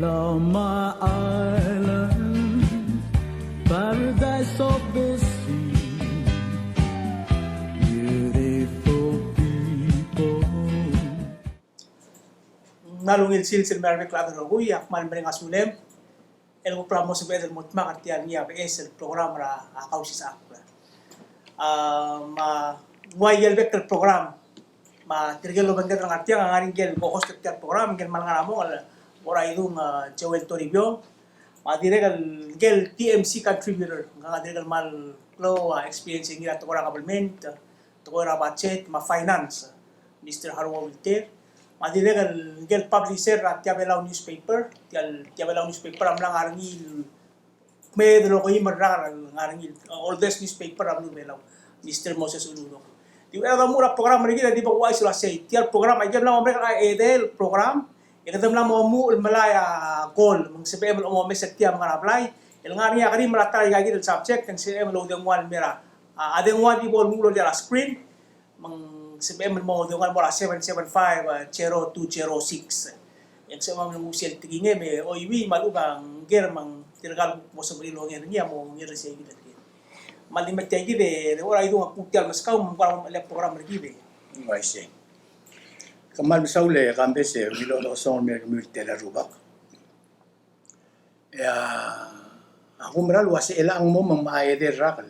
my island, paradise of the sea, beautiful people. Nalungil silsil merve klado roguy akmal mering asulem el programa se bedel mutma artian ya es el programa ra akausis akla ma muayel vector program ma tirgelo bender ng artian ang aring gel ko host tel program gel malanga mo ora idung Joel Toribio ma diregal gel TMC contributor nga diregal mal flow experience ngira to ora government to ora budget ma finance Mr. Harwa Wilter ma diregal gel publisher at Tiabelaw newspaper Tiabelaw newspaper am lang arangil medro ko imarra arangil oldest newspaper am Belaw Mr. Moses Uludo di era mura program rin di ba wais la say tial program ay lang mereka edel program ikadam lang mo malaya goal mang CPM mo meset tiam nga apply el nga niya kani malatay gagi del subject kan CPM lo deng wan mera adeng wan di bol mulo dia screen mang CPM mo deng wan mora 775 0206 yang sa mga musil tigingin me oiwi malugang germang tiragal mo sa brilo ngir niya mo ngir siya gid malimat tay gid ora idu nga putial mas kaum para malap program gid I see. Kamal misaule kambese milo lo son mer multe la rubak. Ya ako meral wasi elang mo mamaayede rakal.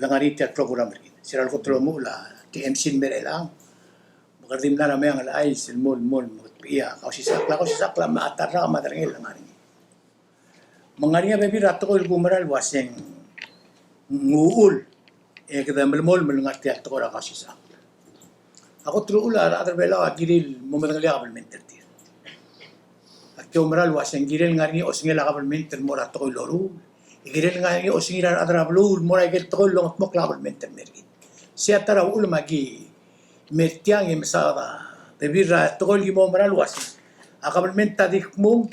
Langari tia program rin. Siral ko tro mo la TMC mer elang. Magardim na namin ang alay silmol mol mutpiya. Kasi sakla maatarra madarngil langari. Mangari nga bebi rato ko ilgumeral waseng nguul. Kada melmol melungat tia to ra kasi sakla. Ako truula ra bela giril momadangali kabelmenter tir. At umral waseng giril ngari osngela kabelmenter mora to loru. Giril ngari osngira adra blul mora gel to longot mo kabelmenter mergit. Sia tara ul magi mertiang emsada. Debira to gi momral waseng. Akabelmenta dikmum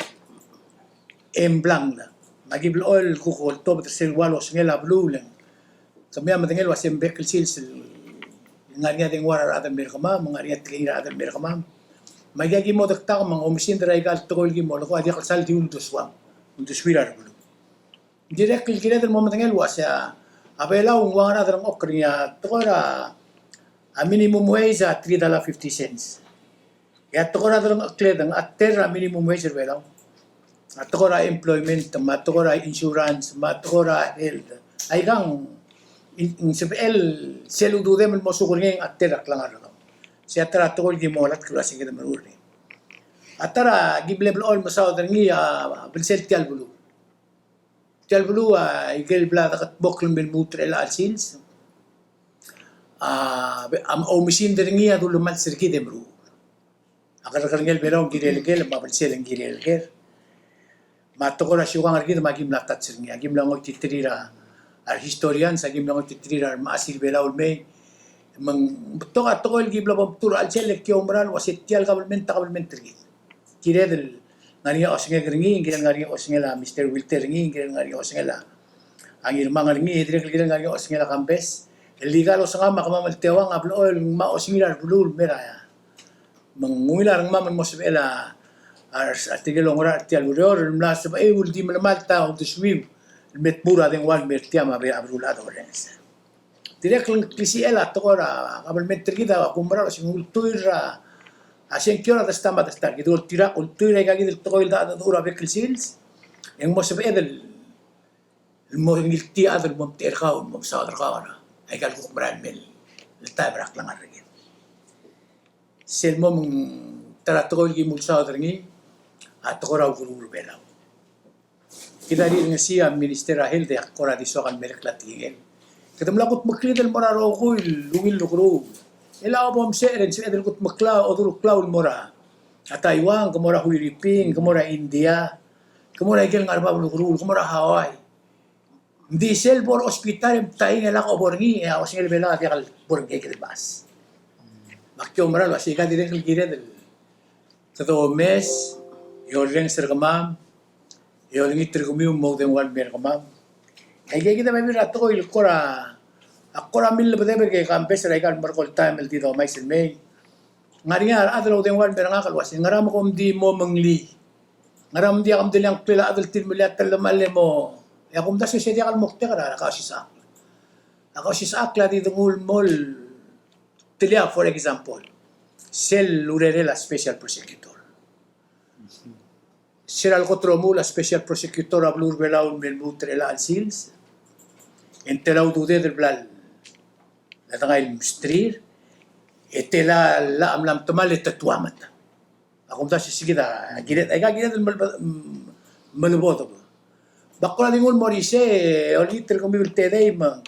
emblang la. Magi blol kukol to beter walo osngela bluleng. Kami amadengel waseng bekel silsil ngariya ding warar adam merkama ngariya tlinga adam merkama magagi mo dakta mang omisin dray gal tol gi mo ko adi kalsal di unto swam unto swirar bulu direct gila del moment ngel wasa abela un wara dang okriya tora a minimum wage at $3.50 ya tora dang akledang at terra minimum wage bela at tora employment matora insurance matora health ay gang in CPL seludo dem mo sukuring atterak lang araw. Siya tara tol gi molat klase kita maruri. Atara giblebel all masaw dangi bilsel tial bulu. Tial bulu igel blada kat boklum bil mutre la alsins. Am omisin dangi adul mal sirki demru. Agar karngel belong girelgel mabilsel ngirelger. Matokora syugang argid magim latat sirngi agim lang titrira ar historian sa gimlang titrir maasil belaul me mang betok atol gibla baptur al selek kiomran wasitial government tri kiredel ngari osnge gringi ngari osnge la Mr. Wilter ngi ngari osnge la ang irmang ngi direk ngari osnge la kambes legal osnga makamamal tewang ablol ma osngilar bulul meraya manguilar maman mosbela ar artigelong ora tial uror mlas ba ulti malta on to swim metmura den wan mertiam abrulado rensa direk klisi ela tokora kabelmenter kita kumbra singultuira asen kiora tastama tastar gitu tira ultuira gagi del toil da dura bekilsils en mos bedel الموهنجلتي هذا الممتير خاون مصادر خاونا هاي قال لكم بران مل التابر أقلنا الرجال سلمو من ترى تقول جي مصادر ني هتقرأ وقولوا بلاو كده دي نسيا مينستر هيل ده قرا دي سوغان ميركلاتيجل كده ملاقط مكليد المرا روغول لويل لغرو الا ابو مسيرن سيد القط مكلا اذر كلاو المرا تايوان كمرا فiliبين كمرا انديا كمرا يجل غربا لغرو كمرا هاواي دي سيل بور اوسبيتال تاين لا اوبورني او سيل بلا ديال بورغي كده باس مكيو مرا لو سيكا دي ديل جيرد تدو ميس يورين سرغمام يورين ترغميو مودن وال بيرغمام هيجي كده ما بيراتو الكرة الكرة من اللي بدأ بيجي كان بس رايقال مرقول تايم اللي ده ما يسمي ngariya adlo den wan beranga kalwasi ngaram kom di mo mengli ngaram dia kam dilang pila adal tilmilat talamale mo. Ya kum da si dia kal mukte kara ka si sa. Ako si sa akla di dungul mol tilia for example. Sel Lurerela special prosecutor. Siral Cotromo la special prosecutor a Blur Belaun men mutrela al sils. Entelaw dude del blal. La tangay mstrir. Etela la amlam tamal etatuamat. Ako da si sige da giret ay giret maluboto. Bakla dingul morise olitre komi tedei ma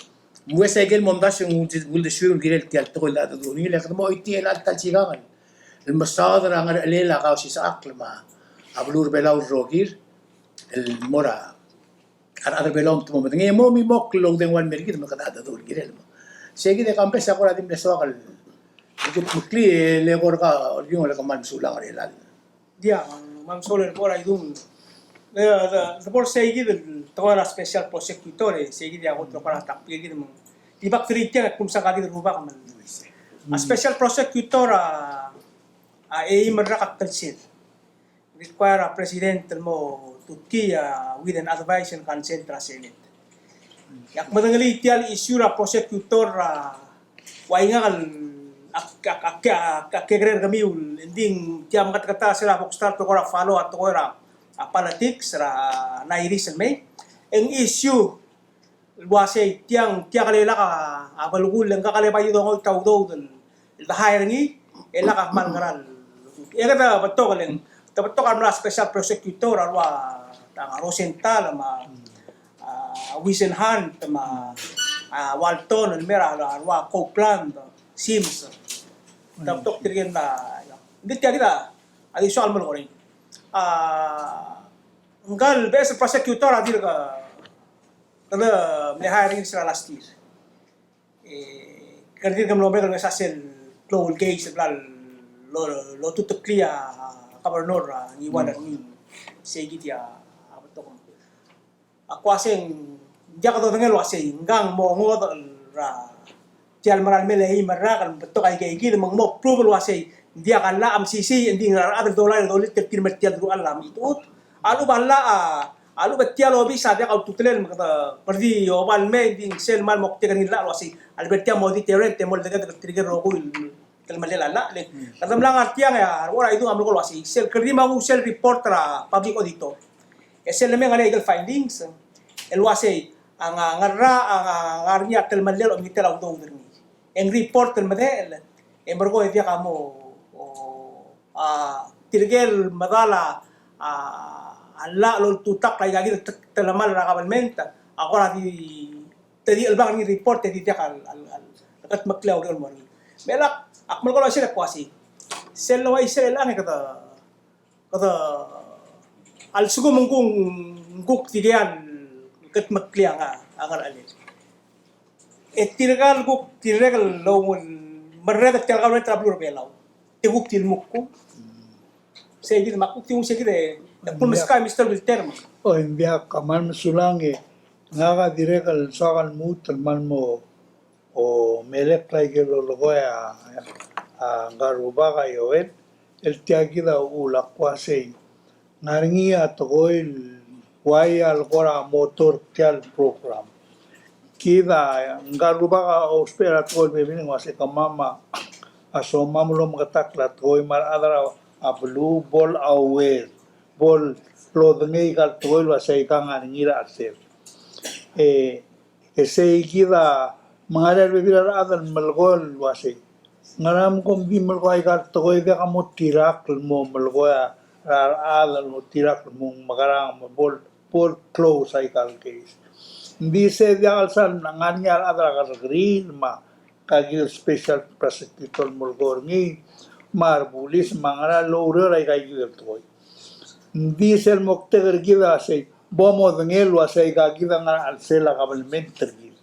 muesa egel mondas yung gulde shuru giret ti alto la do ni la kamo iti el alta chigagan. El masadra ang alela ka si sa aklama. Ablur belaw rogir el mora ar belong tumo ngi mo mi mok long den wan mergit makata do girel mo. Sige de kampes ako radim leso akal. Ikut mukli le gorga yung la kaman sulang arelal. Dia, Ma'am Soler, por ahí the board sige toda la special prosecutore sige dia otro para tapir gitu mong di bak tritia kung sa kagid ruba kaman. A special prosecutor ay meraka kalsil. Require a president mo Turkiya with an advice and consent ra Senate. Yak madangali tial issue ra prosecutor wa nga kal kagrer kami ending tiam kata sila bokstar to kora follow at kora politics ra nairis may ang issue wase tiang kalela ka abalugul lang kakalebay do ngol tawdo del hiring ela ka mangaral ega bato kalen tabato ka na special prosecutor arwa tang Rosenthal ma Wisenhunt ma Walton mera arwa Copeland Sims tabato tirgen na hindi tiya kita additional mo rin ngal best prosecutor adir ka kada may hiring sila last year kardir kam lobe kan sa sel global case blal lo tutuk clear governor ni wala ni segi dia apa to ako aseng dia ka to ngel wase ngang mo ngod ra tial maral melei marakan beto kay gil mang mo approval wase dia kan la MCC ending ada dollar dolit tir metial ru alam itu alu balla alu betia lobi sadia kau tutelen makata perdi oval me ding sel mal mokte kan ila wasi albertia modi terent temol dekat trigger roku kel malela la le kadam lang artiang ya ora itu amlo wasi sel kerdi magu sel report ra public auditor sel me ngale legal findings el wasi ang ngarra ang ngarnya tel malel om mitel auto derni en report tel madel en bergo dia kamu tirgel madala alla lo tutak kay gagi talamal ra kabalmenta ako ra di tadi albang ni report tadi dia kal kat maklaw dol mo melak akmal ko sila kwasi sel wa isel lang kata al sugo mungkung guk tigian kat makliya nga agar alin tirgal guk tirgal lo merredak tirgal na trablur belaw tiguk tilmukko sige makuk tiu sige de pun meska Mr. Wiltermo. O envia kaman sulangi ngaga direkal sokan mutal man mo o melek lagi lo logoya garuba kayoet el tiagida ula kwase ngaringi atoil waya algora motor tial program kida garuba ka ospera tol bebini wase kamama asoma mulo makatakla toy mar adara a blue ball aware bol lo dengi kal toil wa sai kang ngira aser sei kida mangaral bebira adan malgol wa sai ngaram kom bi malgoi kal toy de kamot tirak mo malgoya adan mo tirak mo magarang bol close ai kal case dice dia alsan nganyar adra ka green ma kagil special prosecutor mulgor ni marbulis mangara lowrer ai kagil toy diesel mokte gergida say bomo dengel wa say gagida nga alsela kabalmenter gil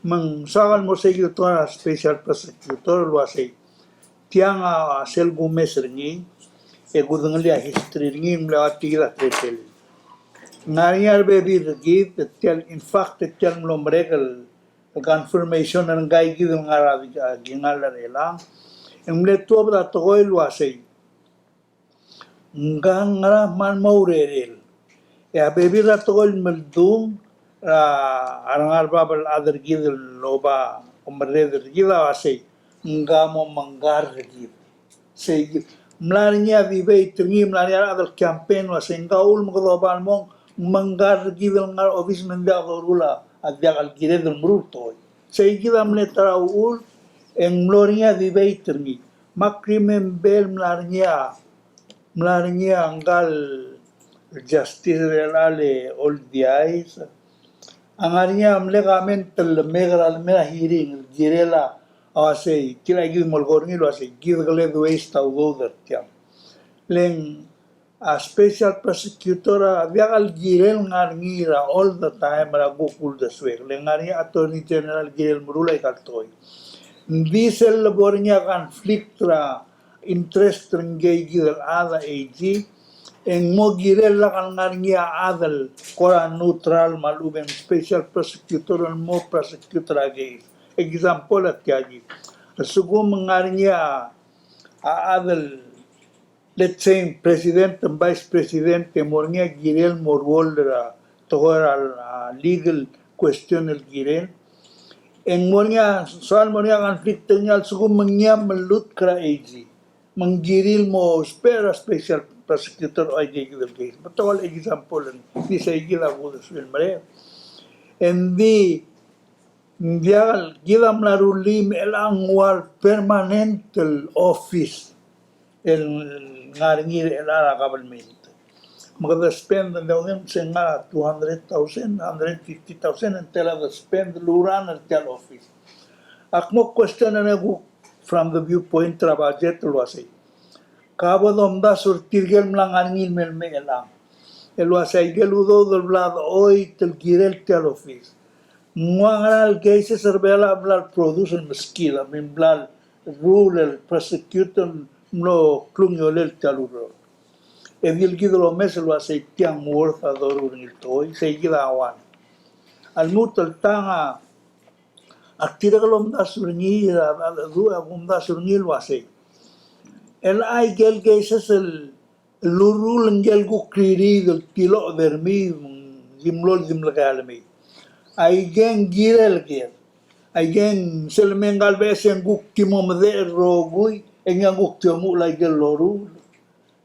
mang sagal mo say to na special prosecutor wa say tiang sel gumes ringi e gudengli history ringi mla tira tretel ngariar bebi git tel in fact tel lo mregal confirmation ng gay gid nga rabi gingal rela emle to bra to wa say ngang ngara man maurerel. Ya bebira tokol meldung arangal babal adar gidel loba umareder gida wasay ngamo manggar gid. Say mlanya vive tingi mlanya adal campaign wasay ngaul magloban mong manggar gidel ngar office menda rula adyagal gidel mrutoy. Say gida mle taraul en gloria vive tingi makrimen bel mlanya anggal justice relale all the eyes angarnya amle kamen tel megal mera hearing girela awase kila gid molgorni lo ase gid gale waste au goder tiam len a special prosecutor viagal girel ngarngira all the time ra gokul de swek len ngarnya attorney general girel murulai kaltoy diesel bornya conflict ra interest rengay girel ada AG en mo girella kan ngarngia adal kora neutral maluben special prosecutor and mo prosecutor agi example at yagi sugo mengarngia adal let's say president and vice president morngia girel morwolra tohora legal question el girel en morngia soal morngia conflict nya sugo mengia melut kra AG menggiril mo spare special prosecutor o IG del case. But all example di sa igila ko sa mare. And the dial gidam la rulim el angwal permanent office el ngaringir el ara government. Magada spend the them senga 200,000, 150,000 and tell the spend luran at tel office. Akmo question na go from the viewpoint tra budget lo say. Kabo domda surtirgel mlangangil melme elang. Elwa saigel udo del blad hoy tel girel tel office. Muangal cases serbela blad produce el meskila min blad rule el prosecutor no clunyolel tel uro. Edil gidlo mes elwa saitiang worth adorur ngil toy saigila awan. Almut el tanga aktira kalom da surngi du agum da surngi wasay. El ay gel cases el lurul ngel go kriri del tilo dermi gimlol gimlagalmi ay gen girel gel ay gen selmengal besen guk timom de rogui enga guk timo la gel loru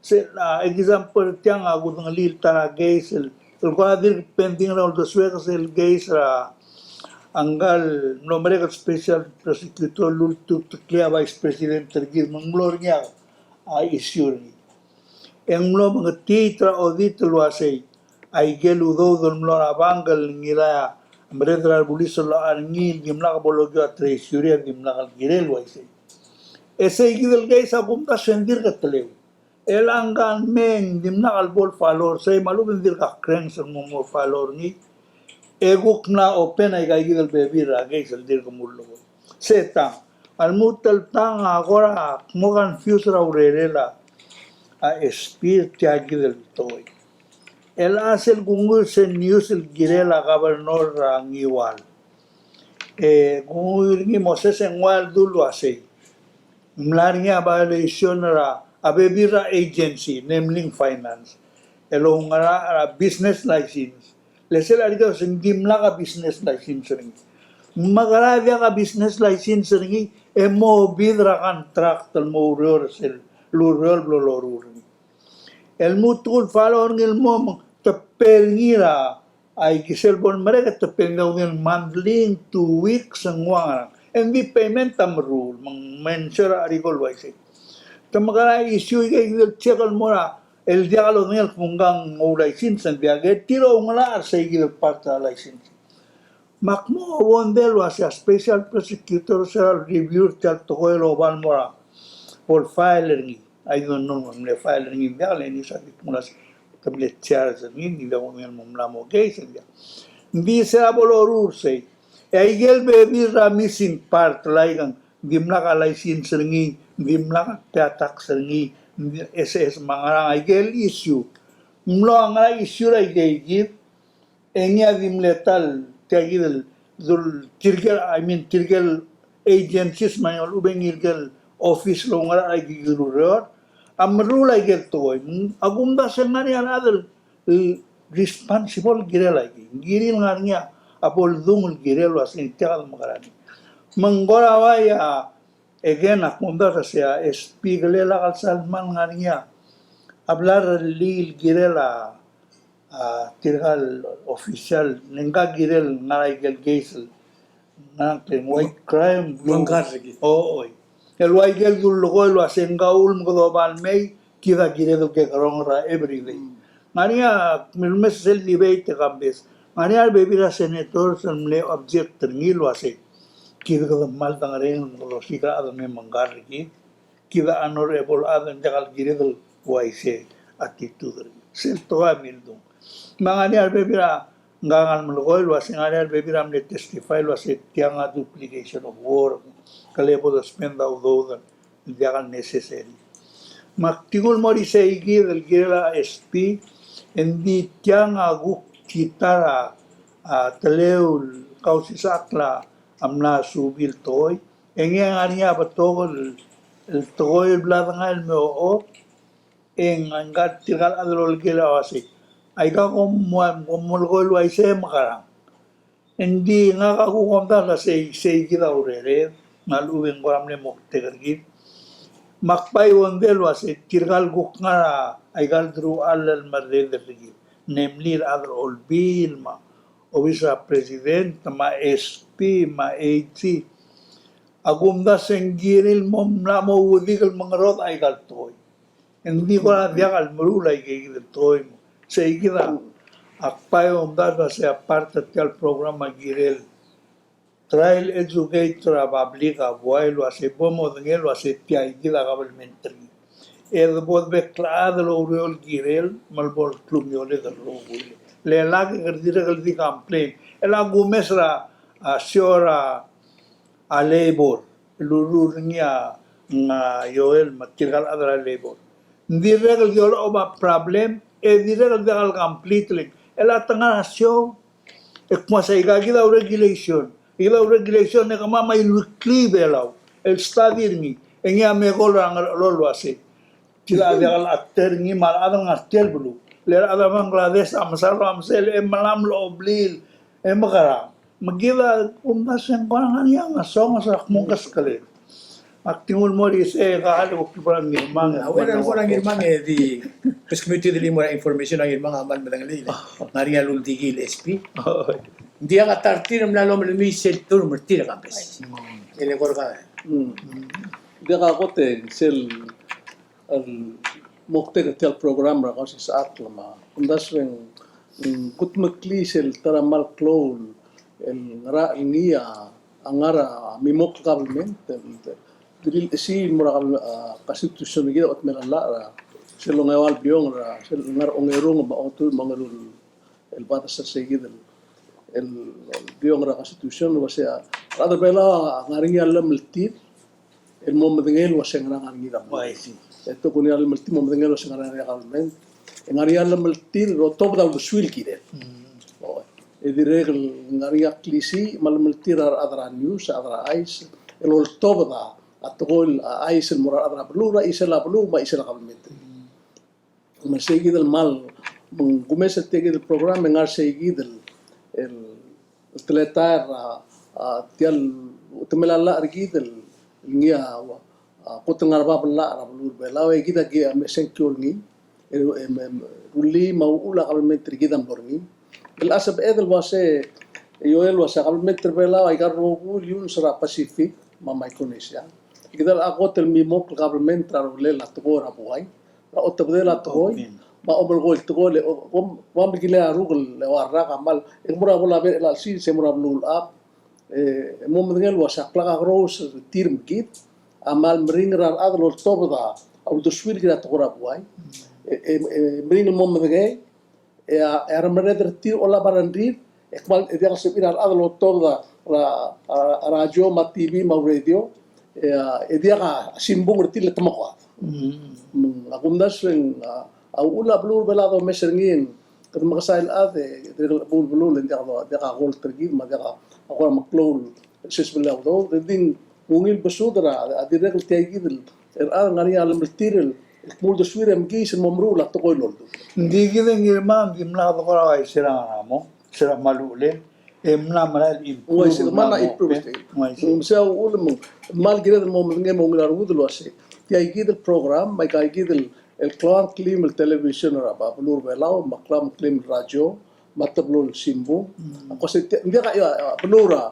se la example tiang agu ng lil tara geisel el quadir pending la de suegas el geisra anggal nombre special prosecutor lul tu clear vice president gil manglornya ay isyuri. En lo mga titra o dito lo asay ay geludo don lo abangal ngira mredra buliso lo arngil gimla bologyo atre isyuri gimla girel waisay. Ese gidel gay sa kumta sendir katlew. El anggan men gimla albol falor say malubin dir ka kreng sa mo falor ni eguk na open ay gidel bebira gay sal dir kumulo. Setang almutal tang agora mo confuse ra urerela a espíritu aquí del toy. El hace el gungur se news el girela gobernador ang igual. Gungur ni Moses en wal dulu asay. Mlarnya violation ra abebira agency naming finance. Elong ra business license. Lesel arito sing dimla ka business license ring. Magaravya ka business license ring mo bidra contract el mo sel lurol blolorur. El mutul falor ngil mom tepelngira ay kisel bon mereka tepelngaw ngil monthly 2 weeks ang wang and the payment tam rule mang mensura arigol waise tamagara issue kay checkal mora el dialo ngil kunggang license and diage tiro ngala sa igil parta license makmo wondel was a special prosecutor shall review tal tokoelo ban mora for filing I don't know le filing in dial ni sa mulas tablet charge ni di daw ngel mumlamo case dia di sa bolorur say ay gel be ra missing part laigang dimla ka license ringi dimla ka tax ringi SS mangarang ay gel issue mlo nga issue ra gay enya dimletal tagil dul tirgel tirgel agencies mayol ubeng irgel office lo nga ay gigurur amrula gertoy agumda sengani anadal responsible gire lagi giril ngarnya apol dungul girel wasin tial magarani menggora ya again akunda kasya SP galela kalsalman ngarnya hablar lil girela tirgal official nengga girel ngarai gel geisel nang white crime Manggar lagi. oi el waigel gul logoy lo asengaul mgodobal mei kida giredo ke karongra every day maria milmes sel debate kambes maria bebira senator samle object ngil wase kida ko mal tangaren lo sika adame mangar ki kida honorable adan jagal giredo waise attitude sel toa mildo mangani bebira ngangal mlogoy wase ngani bebira amne testify wase tianga duplication of work kalebo da spend out those jagan necessary maktigul mori seigi del gira SP endi tianga gu kitara teleul kausisakla amna subil toy engen ania batogol el toy bladanga el meo en angat tigal adrol gila wasi ay ka kumulgol wa ise makarang hindi nga kakukumta kasi seigi da urere ngalubing ko ramne mokte kargit makpay wandel wasi tirgal gukngara ay gal dru alal marre dergit namely other all bill ma obisa president ma SP ma AG agumda senggiril mom na mo wudigal mangarot ay gal toy hindi ko na diakal marulay kay toy mo seigi da akpay umda kasi aparte tal programa girel trial educator abablika vuelo ase pomo dengelo ase tiai gila governmentary bod be clado lo reol girel malbol club yole da lo le lag gardira galdi complain ela gumesra a siora a labor lulurnya nga yoel matirgal adra labor ndiregal yolo oba problem diregal dagal completely ela tanga sio ekma sa igagida regulation ila regulation ne kama may weekly belaw el study ni engya me gol ang lolo ase tila dagal atter ni mal adang astel bulu le ada Bangladesh amsal amsel malam lo oblil makara magila umnasen ko nga niya nga song sa mungkas kale aktingul mo ris kahalo ko parang ngirmang Awan ko lang irmang di pes committee dili mo information ang irmang aman madangali. Maria Luldigil SP. Dia ka tartir mlalo mlumi sel tur murtir kampes. Ele korka. Dia ka kote sel al mokte tel program ra kasi sa atlama. Undas wen kutmakli sel taramal clone el ra niya angara mimok government diril si moral constitution gida ot melala ra sel ngawal biong ra sel ngar ongerong ba otu mangalul el batas sa segida el biong ra constitution wasya ada bela ngaringa lamltit el momdengel wasya ngaringa da eto kunya lamltit momdengel wasya ngaringa government ngaringa lamltit rotob da swil kide edi regel ngaringa klisi malmltit adra news adra ice el oltob da atogol ice el moral adra blura isela bluma isela government masegi del mal gumesa tegi del program ngar segi del el teletar tial temelala argidel ngia kutengar babla rabulur belawe kita ge mesenkyol ni uli maula kalmetri gidan borni el asab edel wase yoel wase kalmetri belawe garrogu yun sera pacific ma Micronesia kita agotel mi mok government rarule la togora buai la otabde la toy ma omel gol togole wam gile arugel warra kamal emura bola be la si semura blul up mom ngel wasak la gros tirm kit amal mringrar adlo tobda au doswil gira togora buai mring mom ngel era mereder tir ola barandir ekmal dia sepirar adlo tobda radio ma TV ma radio dia ka simbung tir temako akumdas wen au ula blur belado meserngin kad makasail ade dirgal bul blul dia ka gol tergid ma dia ka agora maklol sis bilaw do din mungil besudra adirgal tiagid ngari alam tirel muldo swirem gisen momrula to koy loldo. Hindi kita ngirma, hindi mo nakatawa kayo sila nga mo, sila malulin. Mna manal improve. Uai sila mana improve state. Sa ulo mo mal gira mo ngem mo ngar wudu ase. Ti ay gidel program, mai kai gidel el clan clim el television ra ba blur belao maklam clim radio matablul simbu. Ako se dia ka blura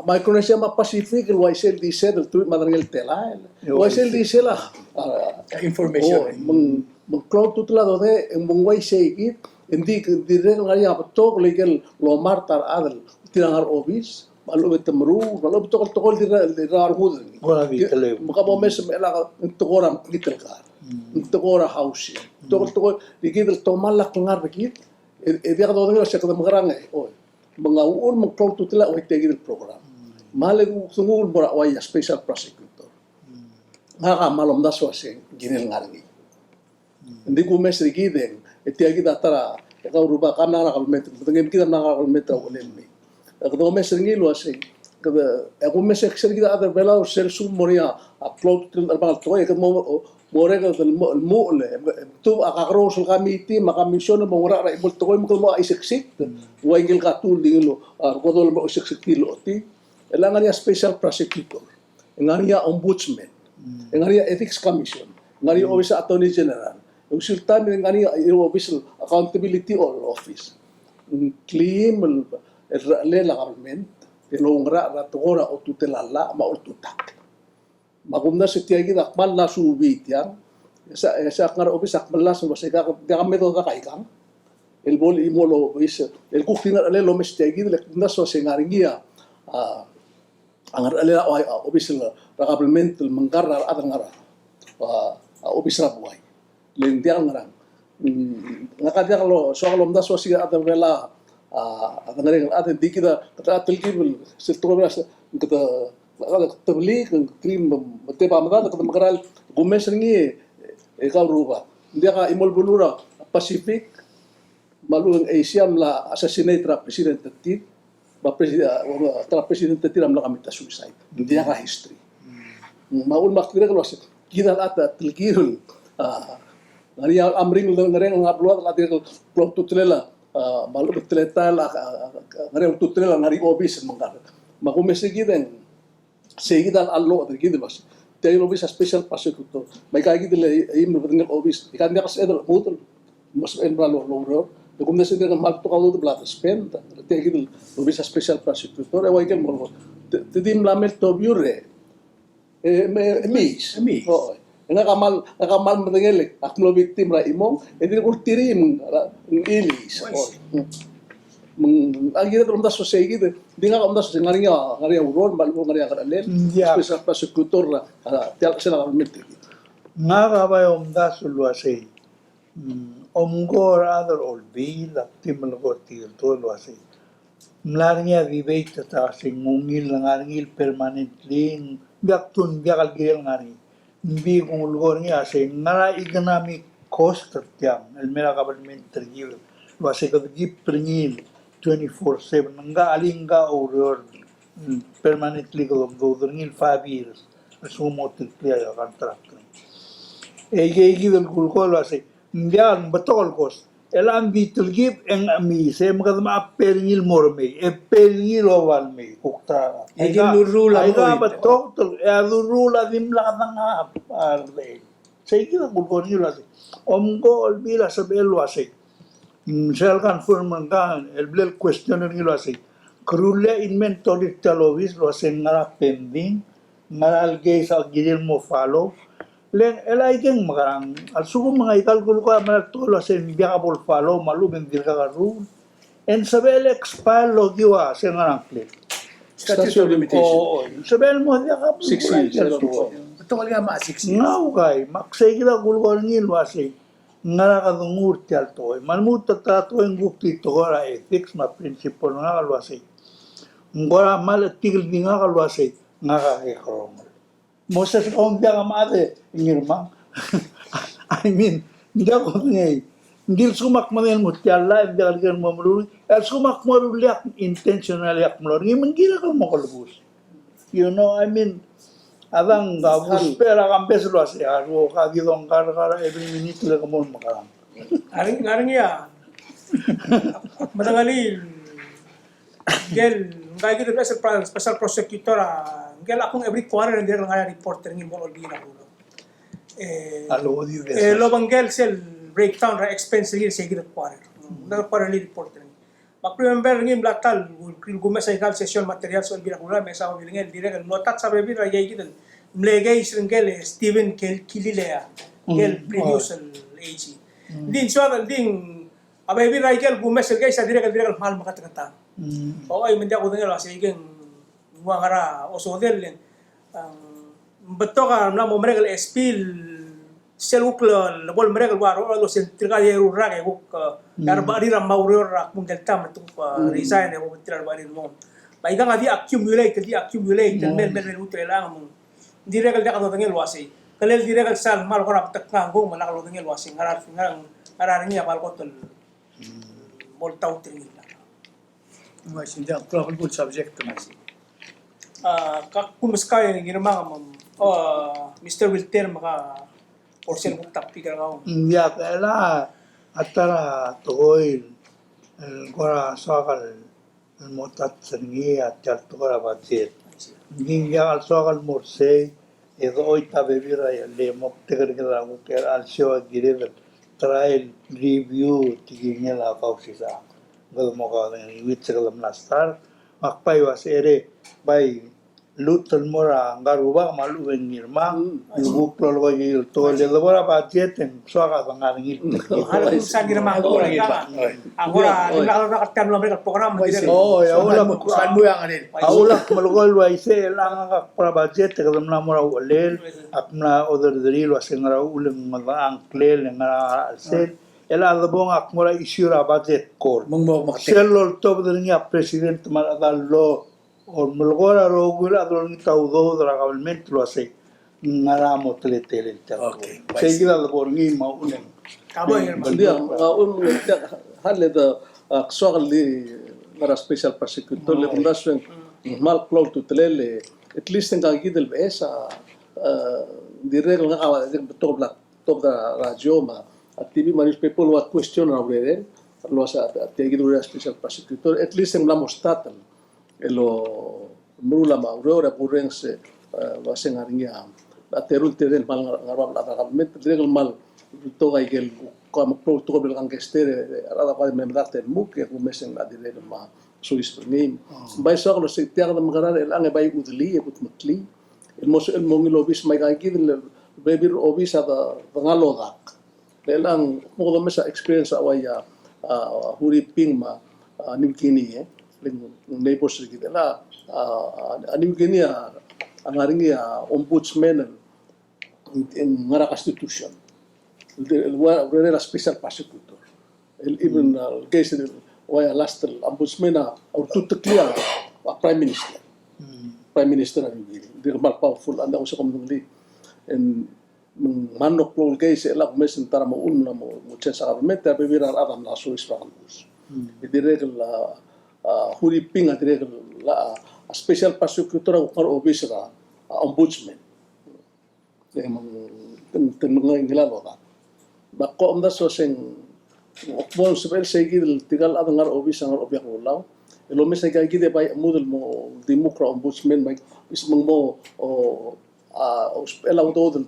Micronesia ma Pacific el waisel di sel tu madangal tela. Waisel di sela Information. mong cloud tutlado de en mong waisel git hindi dire ngari apa to legal lo martar adal tirangar obis malu betemru malu tokol dirar hudin Wala di telew. maka mo mes mela tokora gitelkar tokora house tokol digidel tomalak ngar begit e dia do ngero se kada magarang o mga uul mong cloud tutla o tegil program maleg sungul bora waya special prosecutor ngaka malom daswa se ginel ngargi hindi ko mes rigiden etiagi datara kau ruba kana nakal metro tengem kita nakal metro olemi kada mes ringilo ase kada aku mes ekser kita ada bela sel sum moria upload til arbal toy kad mo more ka mo le tu akakro sul kamiti makamisyon mo ora ra ibol toy mo iseksik wa ingil ka tul dingilo kodol mo iseksik kilo ti elangan ya special prosecutor ngariya ombudsman ngariya ethics commission ngariya office attorney general yung sultan ng ngani official accountability office claim le la government telongra ratora o tutelala ma o tutak magumna se tiagi dakmal na subit yan sa ngar office akmal la so se ka medo ka kaikang el bol imolo is el kukhina le lo mes tiagi le na so se ngaringia angar le official government mangara adangara office rabuai lendiang ngarang ngakadia kalau soal lomda sosial ada bela ada ngareng ada di kita kata telkibel seturas kita kada tabli krim mate pamada kata magaral gumes ringi ikaw ruba dia ka imol bulura Pacific malu ang Asian la assassinate ra president tit ba president tit am la kamita suicide dia ka history maul makira kalau kita ata telkibel ngari amring ngareng ngapluat lati klop tutlela malu betleta la ngari tutlela ngari obis mangkar makume segiden segidan allo de gide bas tay obis special prosecutor may kay gide im bedengal obis ikan dia kas edel mutul mas en bralo loro de kumde segiden mal to kalu de blat spend tay gide obis special prosecutor e way ken mo tidim lamel to biure mis Nakamal matangelik aklo victim ra imong hindi ko tirim ilis ang gina tulong das sa gid di nga kamdas sa ngariya uron balbo ngariya kadalen special prosecutor la tial sila government Nga kabay das luwasi. Omgor other olbi la timal ko tirto luwasi. Mlarnya debate ta sing ngungil ngangil permanently biaktun biakal gil ngari. Hindi kung ulgor niya kasi ngara economic cost tertiang el mera government tergil wasi ka gip pringil 24/7 nga alinga or permanently ko do ngil 5 years asumo tilpia ya contract egi del kulkol wasi ndian batol cost el ambi tilgip en ami se mga ma pernil morme e pernil oval me kukta Egi lurula ay mo ga ito. batok e lurula dim la nga arde se ki la kulkol ni la omgo olbila sa belo ase sel kan forman kan el blel questioner ni lo ase krule inventory talovis lo ase ngara pending ngara algay sa Guillermo follow len elay keng magarang al sugo mga ikalkul ko man tulo sa biakabol follow malu bendir ka rule en sabel expire lo giwa sa ngarang clip Statute of limitation. oo sabel mo dia ka 6 years Ito nga ma-6 years. ngau kay maksay kita kulkol ngil wasi ngara ka dungur tial to malmut tato en gukti to ora ethics ma principle nga kalwasi ngora mal tigil dinga kalwasi nga ka krong Moses on dia kamate ngirma I mean dia ko ngay ndil sumak manel mo tiala dia kalgan mo mulu el sumak mo liak intentionally ak mo ngi mangira ka mo kalbus you know I mean Adang buspera campes lo hace, algo kadidong kara every minute le kamon makarang. Aring ya. Matangali gel ngai gitu special prosecutor gel akong every quarter dia ngai reporter ngi mo olbi na ulo. Alo di Lo banggel sel breakdown ra expense ngi sige quarter. Na quarterly reporter. Remember ngi blatal gumes ay session material so olbi na ulo mesa mo bilingel dire notat sa bebi ra yai gitu. Mlegay singel Steven Kililea gel previous AG. Din suara din abebi ra gel gumes guys sa dire mahal makatata. Okay, mendia ko dinga kasi igen ngara osodel beto ka na mo meregal espil selukla labol meregal waro lo sentriga yeru rage ko dar bari ram mauro rak mung delta metu resign e mo tirar bari mo baiga ngadi accumulate mel utela mo diregal da ka dinga wasi kalel diregal sal mal ko rap tak ngo malak lo dinga wasi ngara niya pal ko tol molta utringi Mas hindi ang trouble subject mas. Kumuskaya ng ginamang Mr. Wilter maka portion ng topic ako. Ya kaya atara toil kora sakal motat sengi atar kora batit. Ginga al sakal morse edo oita bebira ya le mok tegar kala ko kera al show girevel trial review tigingnya la kausisa. Gal mo ka ng witsegalam nastar makpay was ere by lutal mora ngaruba maluwen nirma buklol ko yil to le labora patietem soaka bangaring il Halos sa ginamang ko rin ka. Agora nakakatan mo ang program mo dire. oh ya ula Saan mo yang anin? aula malgol waise lang ka para budget kalam na mora ulel apna other drill was ngara ulang ang klel ngara set ela adabong akmora isura budget call Mong mo makati. Selol top niya president maradallo o mulgora rogula adol ni taudo dragavelmente lo hace ngaramo tele Okay. seguida lo borngi maunen Kabo yun. Hindi halle da sogal li ngara special prosecutor le fundasyon mal cloud to telele at least nga gidel besa direct nga awa top da radio ma at TV manis people what question na ureden lo sa tigido special prosecutor at least ang lamos tatal elo mula ma urora purense waseng aringa aterul teren mal ngarab la government legal mal to gaigel como pro to bel kan gestere ala pa memdate muk ke kumesen adire ma suis nim bay so lo se tiag da magarar el ang bay udli e put mutli el mos el mongilo bis mai gaigil bebir obis ada ngalodak lelang mo do mesa experience awaya huri ping ma nimkini ling neighbors gitu la nimkini ang aringi ombudsman in ngara constitution el special prosecutor el even case waya last ombudsman or tutuklia prime minister ang dir mal powerful anda usah komdungli en manok lo case la commission tara mo un mo chesa government tapi virar adam la so ispakalus dire la huri pinga dire la special prosecutor ko obisra ombudsman mga ingilalo da bako amda so sing okbol sebel segid tigal adangar obis angar obyak ulang elo mesa gide bay mudul mo dimokra ombudsman bay ismang mo ela do del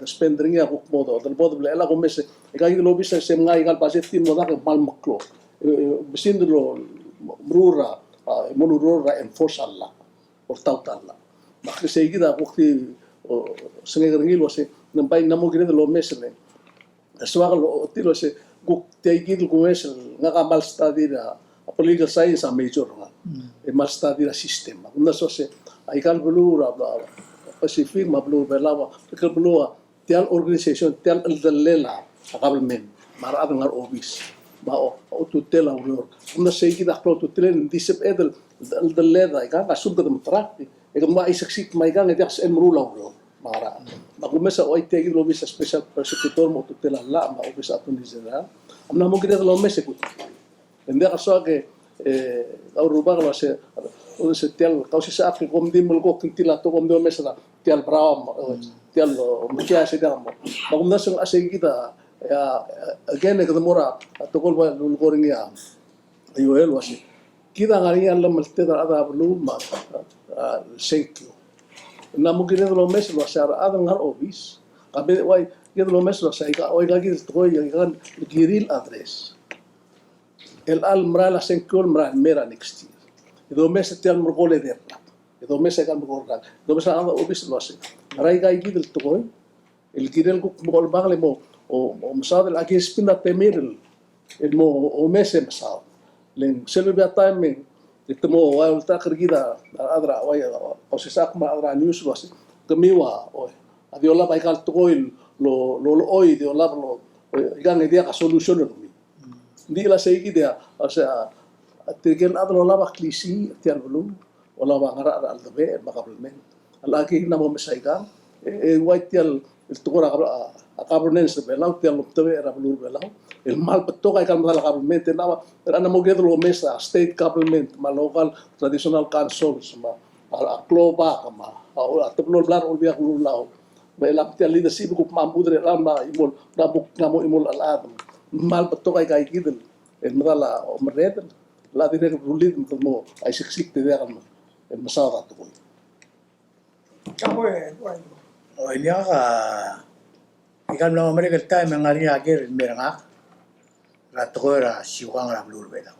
spendring ya kok modo del bod ela ko mesa gide lo bisa sem ngai gal paset tim mo da mal maklo bisin lo mrura monurora enforce alla or tautalla bakri segida wakti sengerngil wase nampay namo gire lo mesle aswagal tilo se guk teigid ko mesel nga kamal study da political science a major nga e mal study da sistema una so se ai kan blura pacific ma blue belawa ke blua tial organization tial aldalela government mar adangar obis ba o tutela ur una segida klo tutela disep edel aldalela ai kan asub da mutrakti e ma isaksik mai kan e das emrula ur mara magumesa oi tegi lo bisa special prosecutor mo tutela la ma obisa attorney general amna mo gida lo mese kut ende kaso ke au ruba lo se o se tel kausi sa ko dim mo ko kintila to kom do mesa tial Brown, tial Mutia Sidamo. Makumdas yung asay kita, again, nagkamura, at tukol ba lulukorin niya, ayuel wasi. Kita nga rin alam maltita at luma, thank you. Namu kini lo mes lo syara adang ngar office. Kabe wai kita lo mes lo sa ika oi lagi to yang kan giril address. El al mrala senkol mra mera next year. Itu mes tial mrgole der. Itu mes kan mrgole. Itu mes ada office lo sa. Rai kai gidel to koi. El giril ko mol bagle mo o masad el agi spinda temiril. El mo o mes masad. Len selbe time itu mo wal takir kita adra waya o sisak ma adra news was kemiwa oi adiola baikal toil lo oi diola lo ikan dia ka solution lo mi di la sei dia o sea atigen adro la ba klisi tiar belum wala ba ngara al tabe makabelmen lagi na mo mesaiga white tial el tokora governance belau tial lo tabe era belum belau el mal betul kaya kalau masalah government, karena mau gitu loh mesa state government, ma local traditional councils, ma kloba, ma atau belum belar ulbiak belum lau, belam tiap leadership kup mampu dari lama imul, nabuk ngamu imul alat, mal betul kaya gitu, el masalah mereka, lah tidak berulit untuk mau aisik tidak kan, el masalah tu koi. Kamu O ini ikan nama mereka time yang hari akhir merengak. Ratokora siwang la blur bela.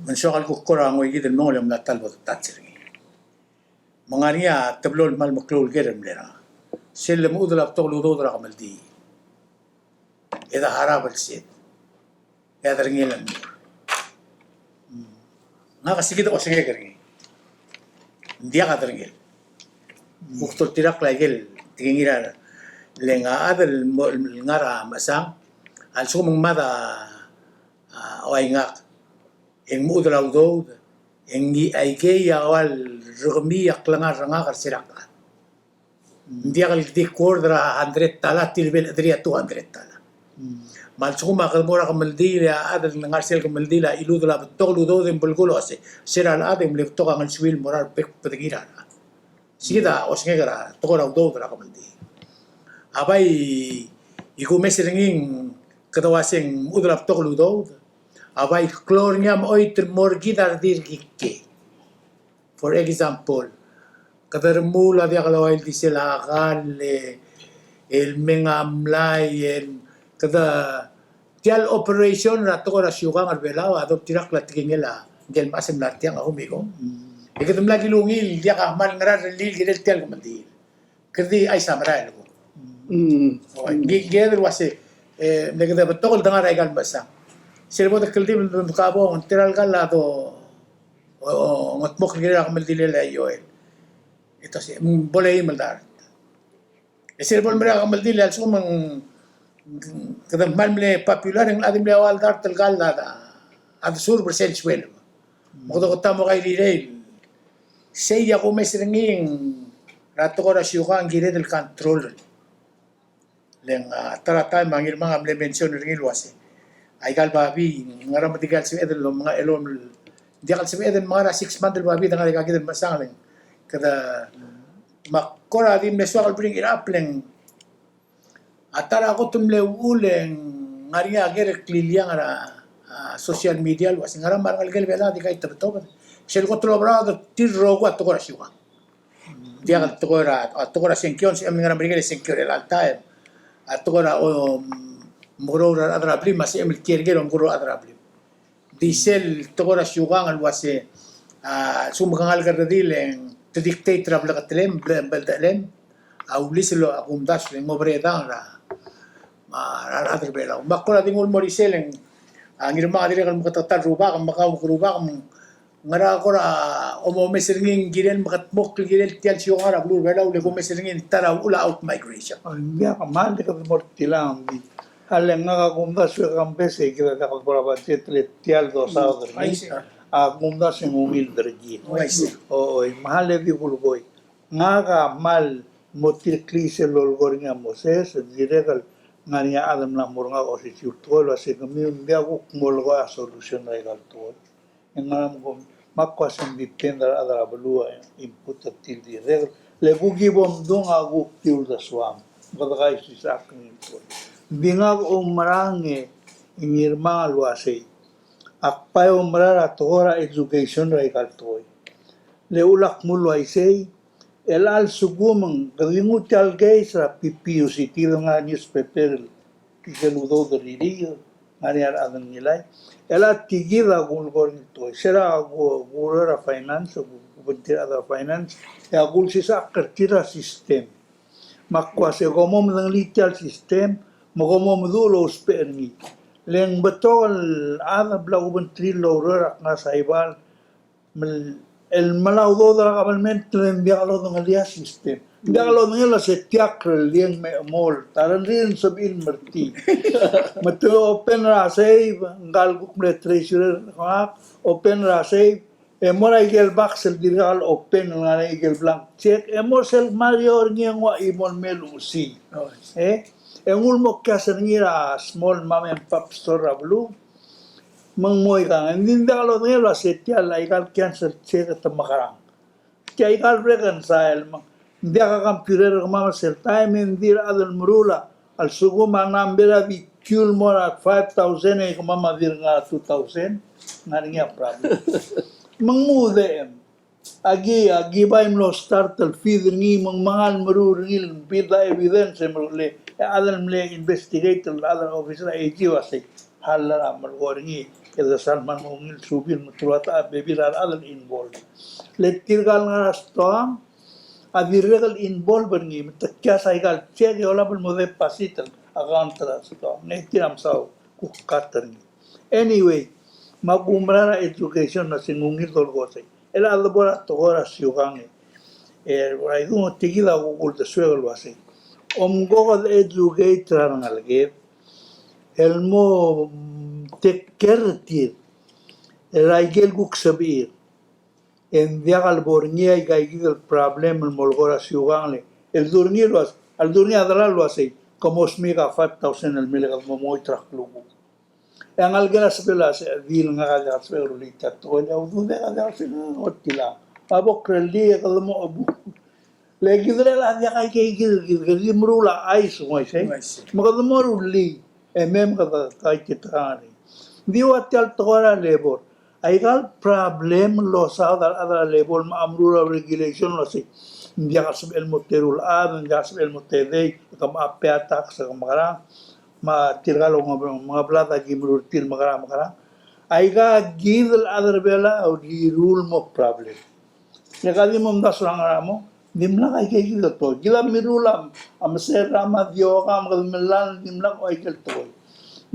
Mensokal ko kora ngo igid no lem la talbo tatsiri. Mangaria tablol mal maklul gerem lera. Sel mu udla toglu dodra qamaldi. Ida harab alsid. Ya darngel. Nga kasigit ko singe gergi. Dia ka darngel. Buktor tirak lagel tingira lenga adal ngara masang al sumang mada oingak eng mudra udo eng ay kay awal rugmi aklangar rangar sirak dia kal di kordra 100 tala tilbel adria 200 tala mal suma kalmora kamaldila adal ngar sel kamaldila iludla betoglu do dem bulgulo ase sira al adem le toka ngal swil moral pek pegira sida osngera tokora udo dra kamaldi abai iku mesringing ketawasing udra toklu do abai klorniam oiter morgidar dirgikke for example kadar mula dia kalau di silakan el mengamlai el kada tial operation rato ko rasyukan arbela adop tirak latingela gel masem latiang ako migo ikedem lagi lungil dia ka mal ngarar lil gidel tial kumandi kerdi ay samara ko gidel wase negada betokol dangar ay gal basa sirbo de keldi kabo tiral kala to ngatmok gidel kumandi lela yoel ito si boleh maldar sirbo mera kumandi lel sumang kadang mal mle popular ang adim le awal dar telgal ad sur persen swel mo to tamo kay direl sei ya come sringing rato ko rasyukan gire del control leng tarata mangir mga mle mention ringil wase ay gal babi ngara matigal si edel lo mga elom di kal si edel mga 6 month babi dangal kagid masangaleng kada makora din meswa kal bring it up leng atara ako tumle uleng ngaria ager kliliang ara social media was ngara margal gel bela di kay tabto sel ko tro brado tirro ko to ko siwa dia ka to ko senkyon si ngara margal senkyon el altae to ko o moro adra prima si emil kiergero moro adra prima diesel to ko siwa ngal wase sumagangal gardileng to dictate trabla katlem beldalem aulis lo akumdas le ngobredang la adra bela makora dingul moriseleng ang irma dire kal makatatar ruba kam makaw ruba kam ngara ko omo mesringin giren makatmok giren tial siyo ngara blur bela ule ko mesringin tara ula out migration Dia kamal de mortilang di halen nga kumdas we kampese kira ka pagparabat tial do sa Ay, sir. kumdas ng umil dergi Ay, sir. oy mahale di bulgoy nga ka mal motil klise lolgor nga moses direkal nga niya adam na murnga o si chutol asi kami dia ko molgo a solution na igal to nga mo makwas ang dipenda adara balua input at til di Le gugi bom dung aguk tiul da swam. Badakai si sakin ito. Bingag umarange ingirma luasay. Akpay umrara tora education ray kaltoy. Le ulak mulu ay say elal sugumang galingut talgay sa PPUC tilo nga newspaper igaludo do ririo ngani adang nilay ela tigida gulgol ito sera gulora finance gubentira da finance ya gul sisa kartira system makwase gomom ng literal system magomom dulo sperni leng betol ada bla gubentri lora nga sa ibal el malaudo da cabalmente le envialo ng alia system envialo ng la se tiakre lien me mol taran rin sabil merti matu open ra save ngal gukle treasurer ha open ra save e mora igel baxel diral open ngara igel blank check e mor sel mario ngeng wa imol melusi e ngul mo kaser ngira small mom and pop store ablu mangmoy ka hindi dalo ngelo setia la igal cancer check at makarang kaya igal reconcile hindi ka computer mama sel time hindi adal murula al sugo manambera di fuel more at 5,000 e mama dir nga 2,000 ngaringa problem mangmude agi ba imlo start al feed ngi mangal murur ngil bida evidence murle adal mle investigate al adal officer AG wase halara margoringi kada salman mungil subil mutuata bebirar adal involved letirgal nga stong adirgal involved ngi metakya saigal check yola bel mode pasital account stong netiram saw kukatar anyway magumrara education na sinungil dolgose el albora togora siugange raidu tigida gugul de suegol wase omgogol educator ngalge elmo tekertir raigel guk sabir en diagal bornia y gaigil el problem el molgora siuganle el dormir was al dormir adala lo hace como smiga 5,000 el milega momoy traklugu en alguna sabela se dil nga ga sabelo lita to ya udu de ga se otila abo kreli kalmo abu legi dre la dia kai gil mrula ais mo sai magadmo li emem ga kai kitani dio atal tora labor aigal problem lo sa ada labor ma amrula regulation lo si dia kasab el moterul ad dia kasab el motede kam apya tax kamara ma tirgalo mga blada gimrul til magara aiga gidel adar bela au di rule mo problem ya kali mom das ramo dimla kai ke gidel to gila mirulam am ser rama dio kam melan dimla ai kel to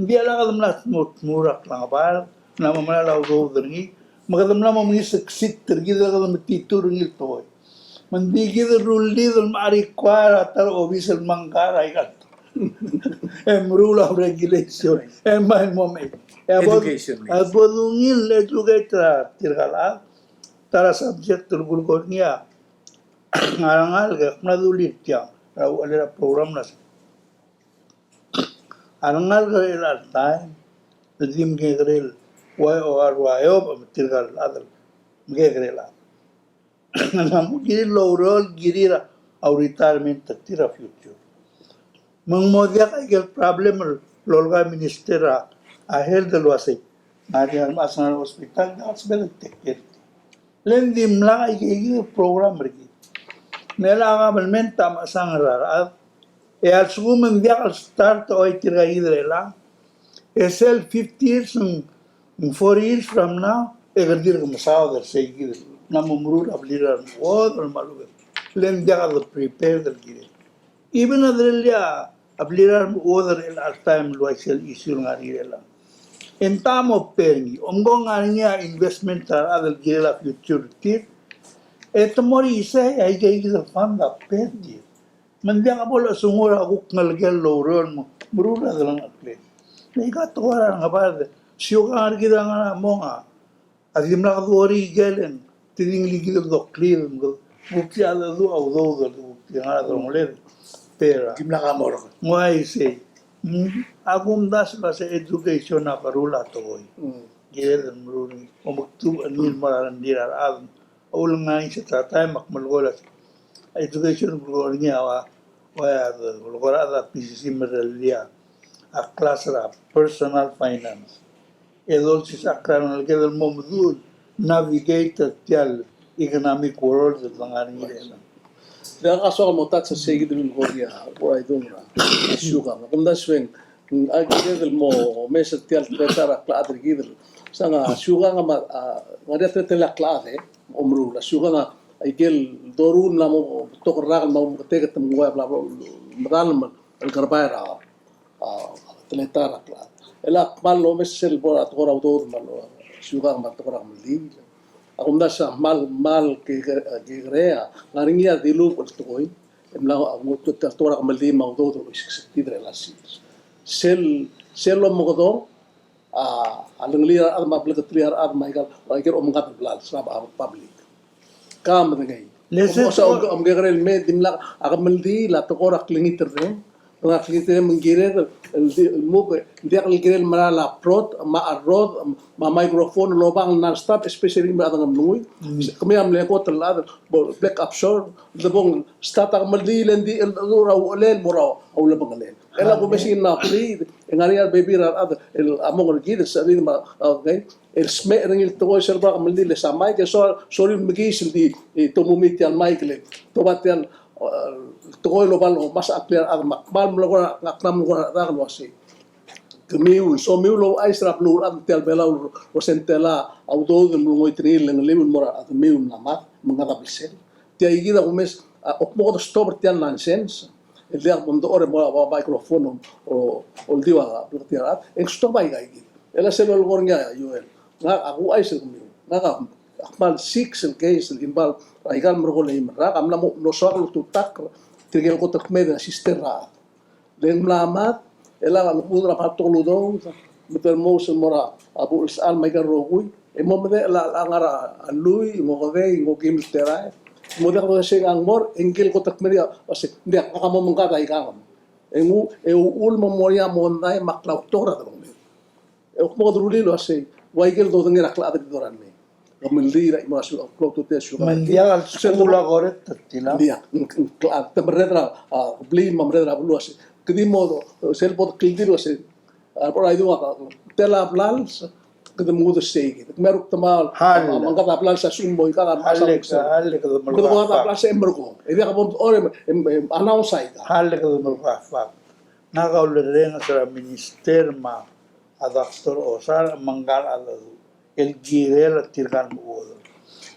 dia la kadamla murak lang bal na mamala do dringi magadamla mo ni seksit tergidel kadam titur ngil to mandi gidel rule didel mari kwara tar official mangkara aiga rule of regulation my moment Education. abodungil educator tirgala tara subject turgulgornia arangal ke nadulit ya ada program nas arangal ke al time dim ke grel why tirgal adal ke grela namu giri lowrol girira au retirement tira future mangmodia kay problem lolga ministera ahel del wasi ngari asal hospital hospital ticket lendim la ay program rigi nela nga balmenta masang rarat e al sumen dia al start o itira idrela esel 50 years and 4 years from now e gardir ko masaw der say gid namumrul ablira od malu len dia al prepare del gid even adrelia ablirar other el time lo excel issue ngarirela en tamo pergi omgong ania investment adal girela future tir et mori se ay gay the fund up pergi mandiang abola sungura akuk ngalgel lowron mo brura dalang atle nei gatora ngabad siugar gida nga monga adimla kadori gelen tiding ligid do clear bukti ala do au do bukti nga do mole pera Gimla ka moro. Why say? Agum das ba sa education na parula to boy. Gire dan muruni. O magtu anil mararan dirar al. Ulang nga sa tatay makmalgolas. education bulgornya wa bulgora da PCC merelia a class ra personal finance edol sis akran ke del momdu navigate tial economic world da ngani ila Dia kaso mo tat sa segi dun Korea por ay dun suga. Kung das wen agil mo mesa tial tara klaadri gidel. Sanga suga nga ngada tetela klaade umru la suga nga igel dorun na mo tokrak mo tega tamo bla bla madan al karbaira teletara klaad. Ela malo mesel por at ora auto malo suga nga tokrak mali. Ako sa mal ke grea ngaringia dilu ko toy emla mo tora kamali ma do do tidre lasi sel mo ko alang liar ad ma plegatliar ad ma igal igal omgat blal sab public kam ngay Lesen sa om gegrel me dimla akamaldi la tokora klingiter nga klingiter mengire mo dia klingiter mala prot ma arrod ma microphone lobang non stop especially ma adang nui kami am le ko tala black offshore the bong start akamaldi lendi ra olel mora au la bangalen ela ko mesin na pri ngaria baby ra ad el among gid sa rin ma okay el sme ringil to serba akamaldi le sa mai ke sorry migis di to mumit yan Michael to batian tokoy lo bal mas akler ad makmal mo ko naknam ko ra kan wasi kemiu so miu lo ay strap lo ad tel bela o sentela auto de mo tril ng limon mora at miu na mat mga tabisel ti ay gida umes okmo ko stop tian nonsense el dia mundo ore mo ba microphone o diwa platiarat en stop ay gay ela se lo gornya yoel nga aku ay se kemiu nga akmal 6 el case el imbal aigal mergol ni merra amla mo no soak lu tutak tigel ko takme da sisterra den mlamat ela ang pudra pato ludong betul mo semora abu isal mai garogui e mo me la ngara alui mo gode ngo kim tera mo da ko se ang mor engel ko takme dia ase dia ka mo mangka dai ka engu e ul mo moria mo ndai makla tora da mo e mo druli lo ase waigel do ngira kla da doran me Kamildira ima su upload to su mandia al skula correct tila dia temredra bli mamredra bluas kedi modo sel pot kildiro se por aí do tela plans que mudo segue meru tamal manga ta plans sumbo ka masa halle ka ko ta plans embergo e dia ka ore announce ai halle ka fa na ka ulrenga sa minister ma adaktor osar mangal adu el girel tirkan uodo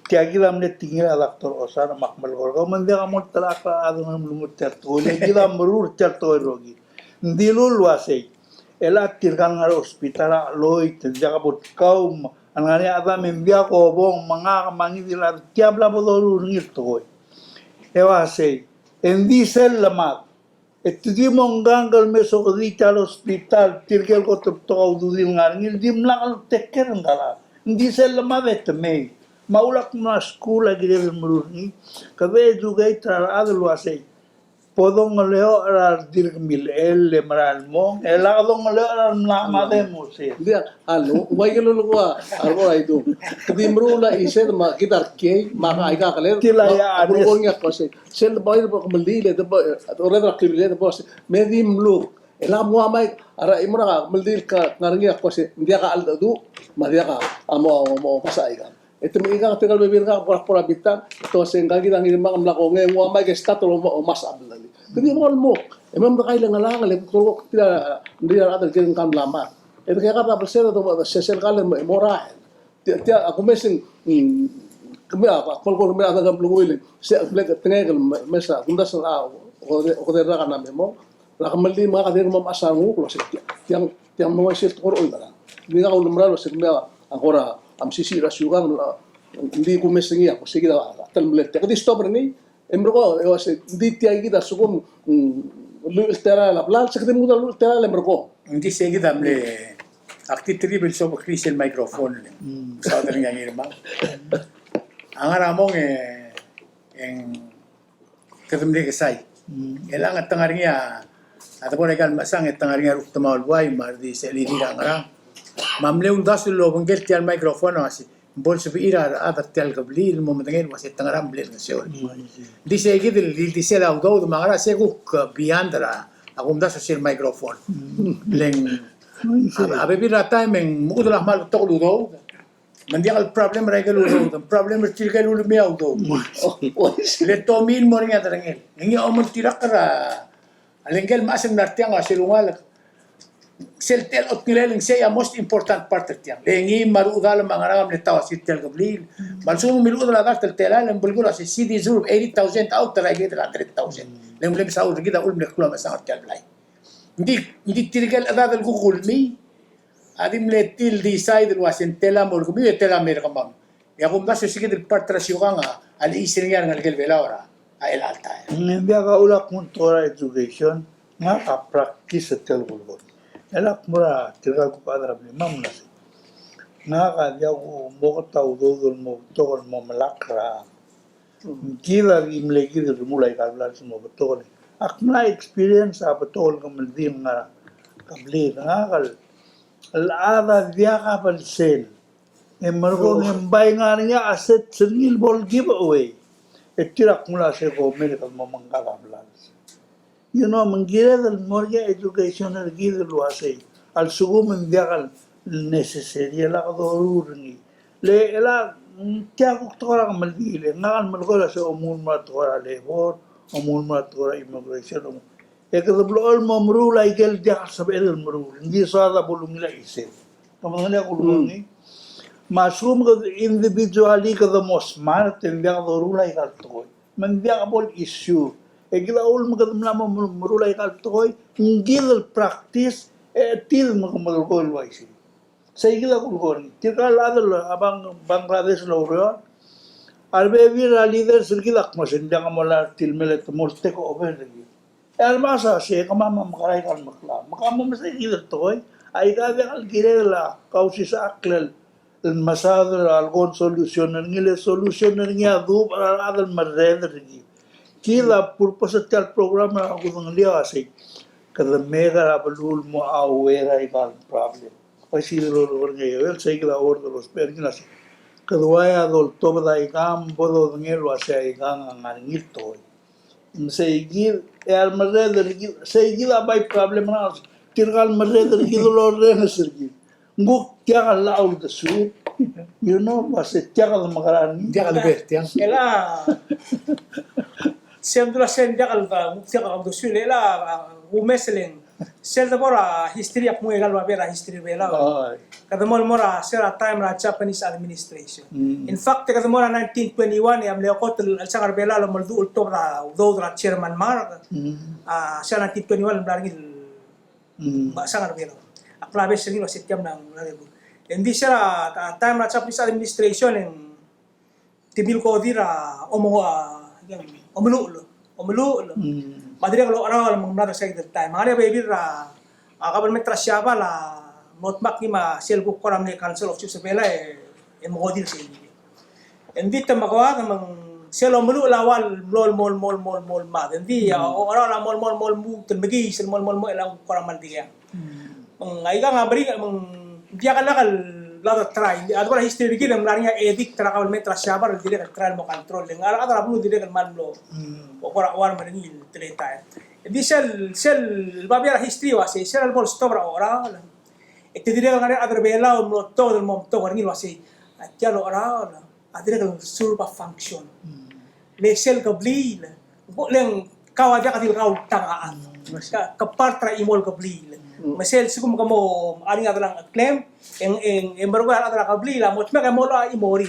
tiagi lamne tingil adaktor osar makmal gorga mande amot talaka adun lumut terto le gila merur terto rogi ndilul wasei ela tirkan ngar hospital loy jaga bot kaum anane ada membia ko bong manga mangi dila tiabla bodoru ngirto ewa sei en disel lamat Estudio monggangal meso di al hospital tirgel ko to dudil ngar ngil dim lang tekker ngala hindi sel mavet me maulak na skula gire muruni kabe jugay tra adlo asay podong leo ar dirgmil el maral mo eladong leo ar made mo se dia alo waigelo lo arbo ay do kedi la ise ma kitar ke ma ay ka kale Tilaya abro nya ko se sel boy ko mali le de ore da klibile de boss medim lu ela mo amay ara imura maldil ka ngaringi ko se dia ka aldu ma dia ka amo pasay ka ito may ka tegal bebir ka por habitan to se ngagi dang irma kam lako nge mo amay ke stato o mas ablali kedi mo emang kailangan lang le ko tila dia ada gen kam lama itu kaya kata bersih atau sesel kali moral dia aku mesin kami apa kalau kami ada gam lungu ini saya belak tengah kalau mesa kundas o de raga na memo la kamali mga kadir mo masangu kalau yang mau sih tukor oi kala hindi ka ulumra lo sih agora am sisi rasugan hindi ko mesin iya ko sige da talmlet kadi stop ni embro ko hindi tiay kita sukum lu tera la plan se kedi muda lu tera le merko Hindi sige damle akti triple so krisel microphone le sa tering yang irma ang aramong en kadumle kesai elang at tangaringa at po rekan masang at tangaringa rukta maulway mardi sa lirira ngara mamle undas lo bangel tial microphone asi bol sa ira adat tel gablil mo matangin was tangaram blir na siya di siya gid di siya daw daw mangara siya ko biandra akum da sa sir microphone leng abe bira timing mo udah mal to do mandi al problem regalo do problem til kay lu miaw do le to min mo nga tarangel ngi o mo tirak ra alengel masem nartiang asilungal sel tel ot nileng siya most important part tiang lengi maru dal mangarang ni taw sit tel gablil balsum milu dal dar tel telan bulgula si cd zur 80000 out tra gid 100000 lem lem saud gid ul mek kula masang tel blay hindi tirigal adad al gugul mi adim le til decide wasin tela mor gumi tela mer kamam ya kum das sigid el part tra siukanga al isringan ngal gel belawra ay alta Hindi ka ulak mong Torah education, nga ka practice sa telgulgon. Elak mura, tira ko pa adrab ni mam na siya. Nga ka diya ko mokataw dodol mo, tokol mo malakra. Kila imlegi dil mulay ka blan sa mo batokol. Ak na experience sa batokol ka maldim nga kabli. Nga ka, al-ada diya ka palsel. E margo ngembay nga niya asset sengil ball giveaway. Tirak mula siya ko medical mo mangkakablan. You know, mangira del morgue education al gida luasay. Al sugo mandiakal necessary la kadorurni. Le ela kya ko tora maldile. Nakal malgola sa umul ma tora labor, umul ma tora immigration. E kadablo al mamrula igel dia sa el mamrula. Hindi sa da bulong nila isip. Kamangala ko ni. Masum ka individually ka the most smart and dia ka rulay ka toy. Man dia ka bol issue. E gila ul magadam na rulay ka toy. Ngil practice til magamagol waisi. Sa gila kulgon. Tika ladal abang Bangladesh lawro. Arbe vira leader sirgila kmasin dia ka mola til melet molte ko over lagi. Almasa siya kamama makaray ka makla. Makamama sa gila toy. Ay ka dia kal girela kausi sa aklal. المصادر algún solucionar ngile solucionar ngia du para adal marreder gi kila purpose tal programa aku nglia asik kada mega abulul mo awera igal problem pasi lo ngia wel sai kila ordo los perginas kada waya dol toba igam bodo ngelo asai igang ngito sai gil al marreder gi sai gila bay problem na tirgal marreder gi lo renesir nguk tiaga laul da su you know was tiaga magarani dia albert yang ela sem dula sen jakal da mukti ka do su ela umesleng sel da bora history ap mo egal ba bera history bela kada mol mora sera time ra Japanese administration in fact kada mora 1921 am le ko al sangar bela lo moldu ulto ra do ra chairman mar sa 1921 blargi ba sangar bela aklabe segi lo setiam nang lagu hindi siya time na Japanese administration ng tibil ko dira omulu madri ko ara lang mga sa that time mga baby ra government trasya ba la notebook ni ma sel ko koram ni council of chiefs bela mo deal sa hindi hindi ta magawa ng sel omulu lawal mol ma hindi ara la mol mu tembegi sel mol elang koram mandiya ay ka nga bari dia kan nakal lado try ado la history gid ang larinya edit tra ka metra shabar dire kan try mo control ng ara ara bulu dire kan manlo o kora war man ni treta di sel babia history wasi sel bol stobra ora e te dire kan ara bela mo to del mom to ni wasi atya lo ora adire kan surba function le sel ka blil bo leng kawaja ka til raw tangaan ka partra imol ka blil masel sigum kamo ani adalang claim en baru adalah kabli la mot mega mola imori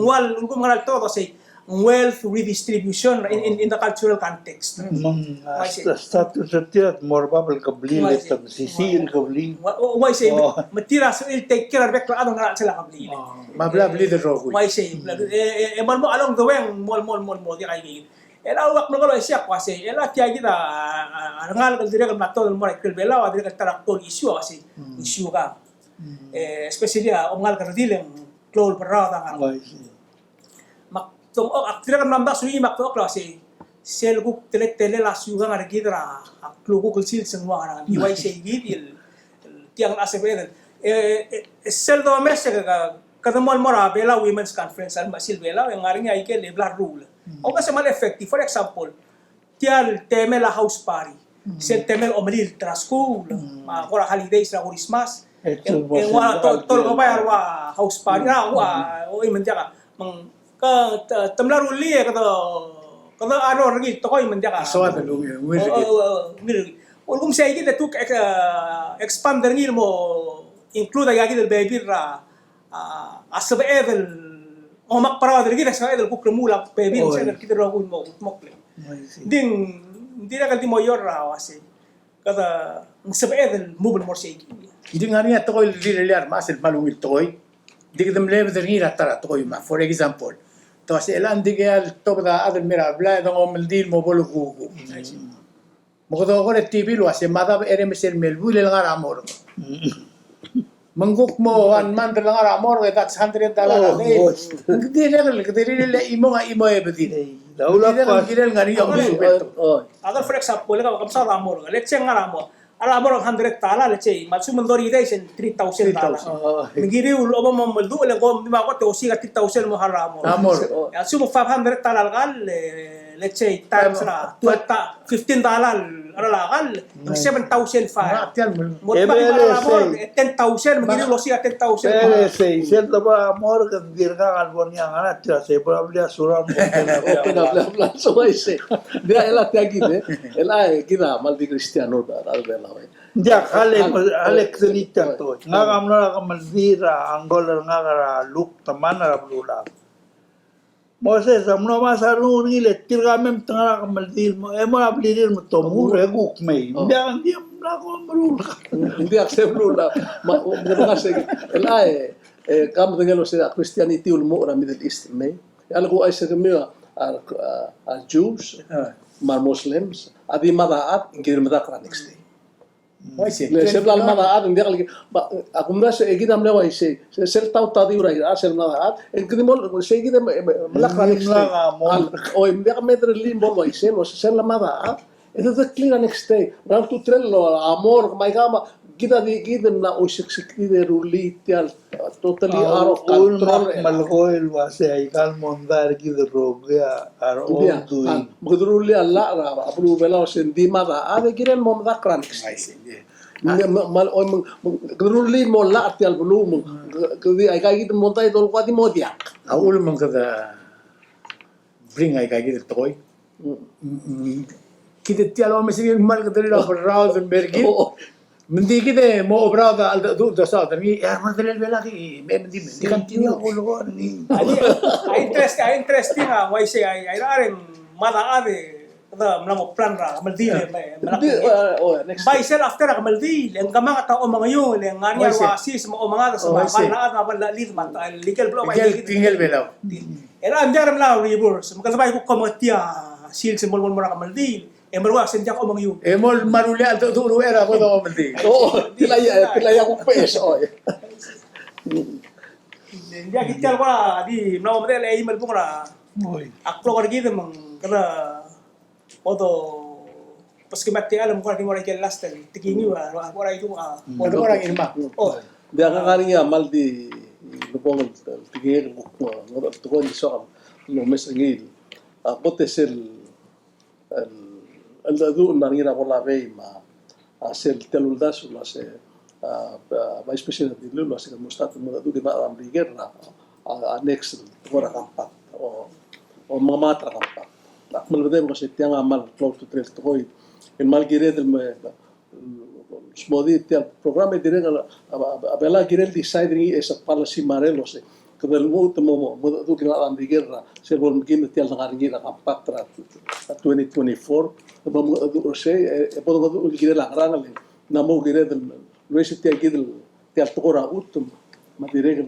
wal ungkum ngal to say wealth redistribution in the cultural context status setiap morbabel kabli letam sisi kabli why say matira so il take care bek la adong ngal sila kabli mabla bli de rogo why say mo along the way mol di kay ela wak no kalo siya kasi ela tiya kita ngal kal dire kal matol mo rekil bela wa dire kal tarakol issue kasi issue ka especially ngal kal dileng klol para ta ngal mak tong dire kal namba sui mak to klase sel ku tele la suga ngar gidra klo ku sil semua ngal iwai sei gidil tiang asebe sel do mese ka katamuan mo ra bela women's conference al masil bela yang ngaring ay ke leblar rule. O kasi mal effective. For example, tial temel a house party. Sen temel omelil tra school. Ma kora holidays na Christmas. En wa tol ko bayar wa house party na wa o imen ka mang ka temlar uli kada ano rigi to ko imen ka. So ada lu Ulgum say kita tu expand ngil mo include ay agil baby ra asab evel o makpara diri kita sa evel ku kremula baby sa kita ro kun mo mokle din na kaldi mo yor ra wase kada asab evel mubul mo say Hindi nga niya tokoy lilar masel malungil tokoy. Di kita mlebe diri na tara tokoy ma. For example, to si elan di kaya to da adel mira bla da ngom dil mo bolu kuku. Mo ko ko TV lo ase mada ere mesel melbu le ngara amor. Mangguk mo an man de ngara amor that's $100. Di le imo nga imo e bedi. Daula pa. Kilel ngari yung subeto. agar for example ka kamsa ramor let's say ngaramo alamor $100 let's say matsu mandori day sen $3,000 ngiri ulo mo maldu le ko di ma ko to si ka $3,000 mo haramo Amor. ya sumo $500 kal let's say times na $15 alalakal $7,500 Atian mo. mo pa alamor $10,000 ngiri ulo si ka $10,000 600 ba amor kan dirga California ngana tira se probably suran Pena so ese. Dia ela te agide. Ela kida mal di cristiano da albela. dia ale kselita to nga kamna ka maldira angol nga gara luk tamana ra blula Moses amno masaru ni le tirga mem tanga ka maldir mo emo ablirir mo to mu reguk mei dia dia na ko mrul Hindi akseplo la. Ma kasi ela kam de los Christianity ulmo ra Middle East me. Algo ay sa kami Jews, mar Muslims, adi madaat ingir madakra next day. Why say? Le sebla madaat hindi kalgi. Akumda sa egida mle wai se sel tau tadi ura sel madaat ingir mo se egida malakra next day. O hindi ka medre limbo wai se lo sel madaat. Ito the clear next day. Ram tu trello amor mai kama kita di kita na usik di ruli tial totally out of control. malgoil wase ay kal mondar ki de rogya ar ondu Magduruli alla ra apru bela sen di mada ade kiren mom da kran. I see. Mal o magduruli mo la tial bulu kadi ay kay kita montay dol kwadi mo dia. Aul man kada bring ay kagir toy. Kita tialo mesing mal kada la brao den bergi. Mendi kita mo brao da do sa da ni er man del bela ki me mendi kan dia ko ni interesting why say ay raren mada ade kada mlamo plan ra maldile Next. Baisel after ka maldile ang kamang tao mga yun ang nganya wasis mo mga sa mga na wala lidman legal blow Tingel tingel bela. era andar mla reverse magkasabay ko komatia sil symbol mo ra ka maldile marwa sen jak omang yun Emol maruli al tu era ko do mendi. Tilaya ko pes o. dia kital wala di mlaw model ay email po ra Oy. aklo ka gid mang kada oto paski mati alam ko mo ra kel last tikini wala itu Ano orang irma? oh Dia kakarinya mal di lubong tigil ko tukon so no mesengil. Bote sel الذو نرينا والله بي ما أسير تلولداس ولا أسير بايس بيشين دلول ولا أسير مستات المدة دي ما أمريكا نيكس تورا كامبات أو ماما ترا كامبات أكمل بدأ بقى تيان عمل كلوز تريل تقوي المال جريد سمودي تيان برنامج ديرين أبلا جريد دي سايدري إيش بالاسي ماريلوسي كذا الموت مو دو كنا أمريكا سيربول مكين تيان لغارينجي كامبات ترا 2024 Vamos podemos ir a la grana le namo gire del luis te aquí del te altora utum ma dire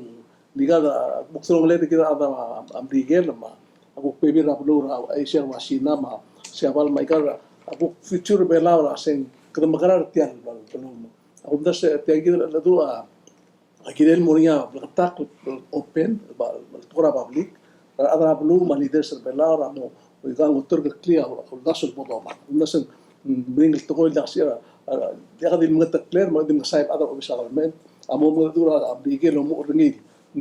ligada buxro le que ada amrigel ma abu pebi rablo ay ser wasina ma se aval ma ikara abu future belawra sen que magarar te al belum abu das te aquí la do aquí del moria tak open altora public ada belum ma leader ser belawra mo ويقام الترك كليا والناس الموضوع الناس بين التقول ده سيرة ياخذ المقطع كلير ما يدم صايب هذا وبيشغل من أمو مدورة بيجي له مؤرنيل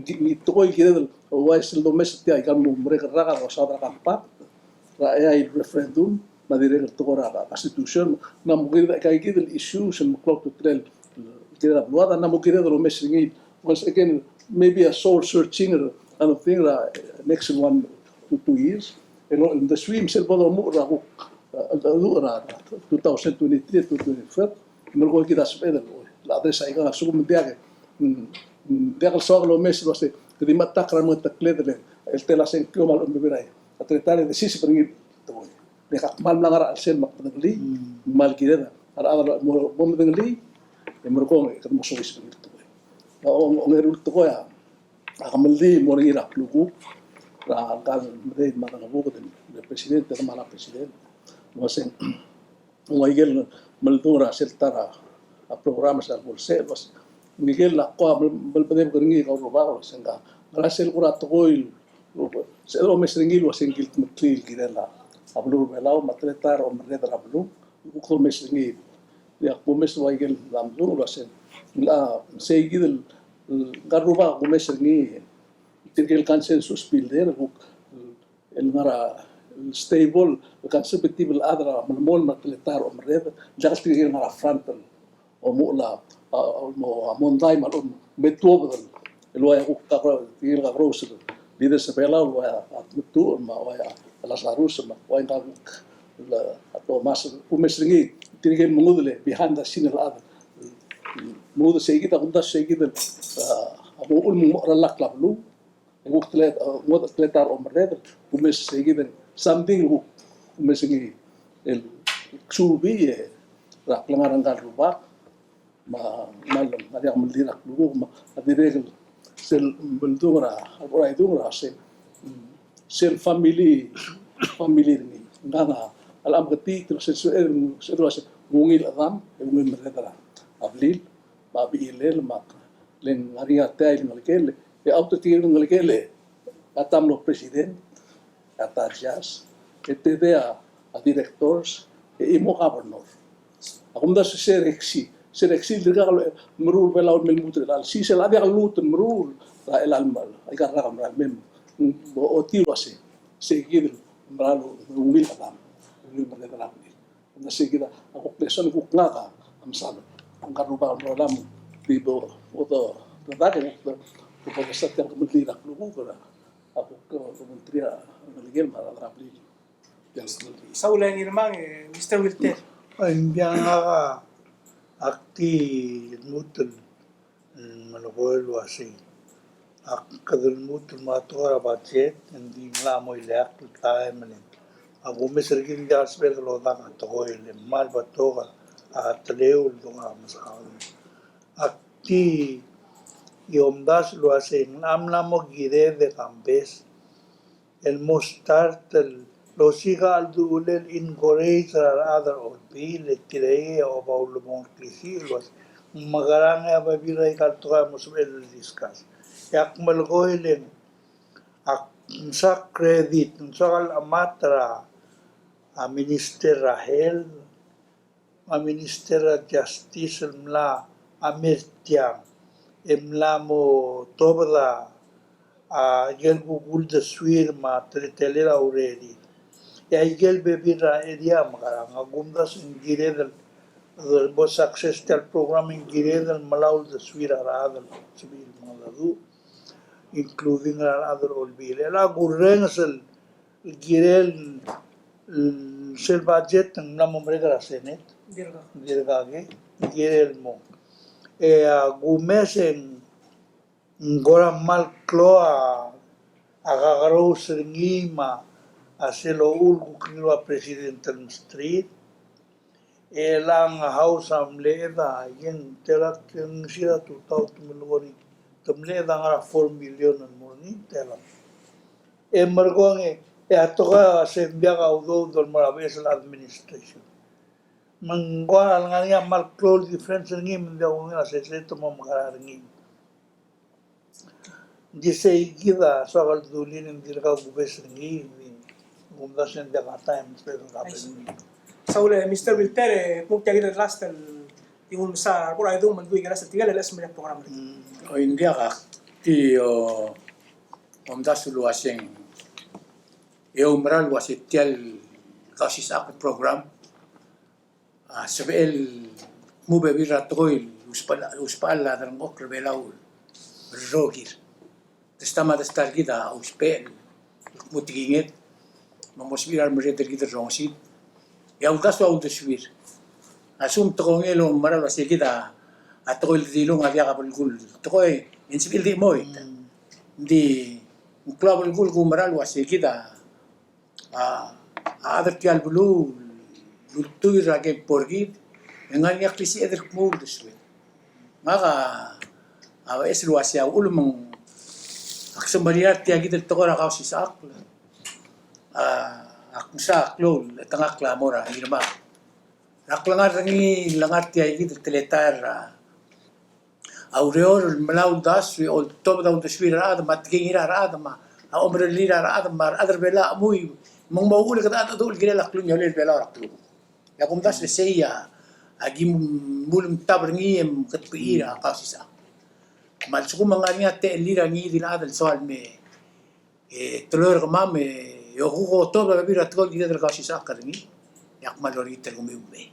ito ko ikira why sil domestic ay kan mo mereka raka o sa kampat ay referendum madire to ko raka constitution na mo kira kay kidel issue sa clock to trail kira luada na mo kira do messaging once again maybe a soul searching and thing next 1 to 2 years in the swim sel bodo mo ra ko 2023 to 2024 mo ko kita spedel la de sai ka su mo dia Deja solo mes lo sé, que di matta cramo takledle, el tela sen kyo mal umbirai. Atretare de sisi pringi to. De ka mal langara al sen mak pangli, mal kireda. Ara ara mo pangli, e mo ko e mo so is pringi to. Na o ngerul to ya. Akamaldi mo ira lugu. Ra gal de mata na buko de presidente de mala presidente. No sen o igel maldura seltara a programas al bolsel was Miguel la ko balbade beringi ko robaro senga grasel kura to koil se lo mesringil was engil mtlil girela ablu belao matretar o mredra ablu ko mesringil ya ko mes waigel lamdu wasen la seguidel garuba ko mesringi tirgel consensus builder el ngara stable conservative adra malmol matretar o mredra jagas tirgel ngara frontal o mula mo monday malon betuo bedel elwa ko ka tigil ka gross líder se pela o at betu ma o las arus ma o inga la ato mas o mesringi tirigel mungudle behind the scene la mudu seguida kunda seguida amo ul mo ralak lablu o tlet mo tletar o mred o mes seguida something o mesringi el subi ra plangaran ruba ma malam ada yang mendirak dulu ma adirek sel bendura orang itu rasa sel family ini ngana alam keti terus terus mungil adam mungil mereka ablil babi ilel mak len ngaria tay ngalkele e auto tir ngalkele atam lo president atarjas etdea a directors e imo governor akumda ser Seleksi dirga merul belaun mel mutre dal si sel ada lut merul la el almal ay garra kamra mem o ti wase seguir meralu umil adam umil mereka lagi na seguida ako person ko ngaka amsal ang karuba rolam bibo oto tadake ko sa ter kementri nak lugu ko ako ko kementri legal mara rapli Saula ni namang Mr. Wilter. Hindi nga akti mutul malagol wasi kadul mutul matora budget hindi nga mo ilak tayo manin ako mesrigin gas bel lo da to ko ile mal batoga at leo do nga masaw akti yomdas lo wasi namna mo gire de campes el mostart lo siga al dulel encourage other or be le tirei o paulo mon klisi los magaranga babirai kaltoka musbel discuss yak malgoilen ak sa credit sa amatra a minister Rahel a minister justice mla amertiam emla mo tobda a gel gugul de suir ma tretelera already ya igel bebira area magaranga gumdas ingirel the success tel programming girel malaul the suira radal civil maladu including other olbil la gurrensel girel sel budget na momrega senet dirgage girel mo e gumesen ngora mal cloa agagaro sringima aselo ulgu kilo presidential street elang house amleda yen telak yen sira 2000 milgori tamleda ngara 4 million an morni telak emergonge atoka sembiaga udo dol marabes la administration mangwa ngania mal close difference ngim nda unga seseto mo magara ngim disei gida sogal dulin dirga gubes ngim Fundación de Gatay, Saula, Mr. Wilter, kung tiagin ang last yung sa kura itong mandui ka sa tinggal alas may program rin. O India ka ki omdas luaseng umral wasi tial kasis ak program sebel mu bebira toil uspala dan okre belau rogir testama testar kita uspel mutigingit mamosbirar merete kita rongsit ya un caso autosubir asum tokongelo maral wasi kita atoil dilong avia kapulkul tokoy insibil di moy di club kul kumaral wasi kita ada tial bulu lutuy rage porgit dengan yak lisi eder kumul deswe maka awa es luasi au ulumang aksambariar tiya kita tokora kausi sa akla aksa klol tangak la mora irma naklangar rangi langar tiya kita teletar aureor melau das we ol top da unte swira ada matking ira ada ma a omre lira ada mar adar bela muy mong maul ka da dul gila laklun yole bela raklu ya kum das seya agi mulum tabringi em katpira kasisa mal suku mangania te lira ngi din adal soal me telur kama me yo hugo top da bira tol di dar kasisa karni yak malori tel gumi me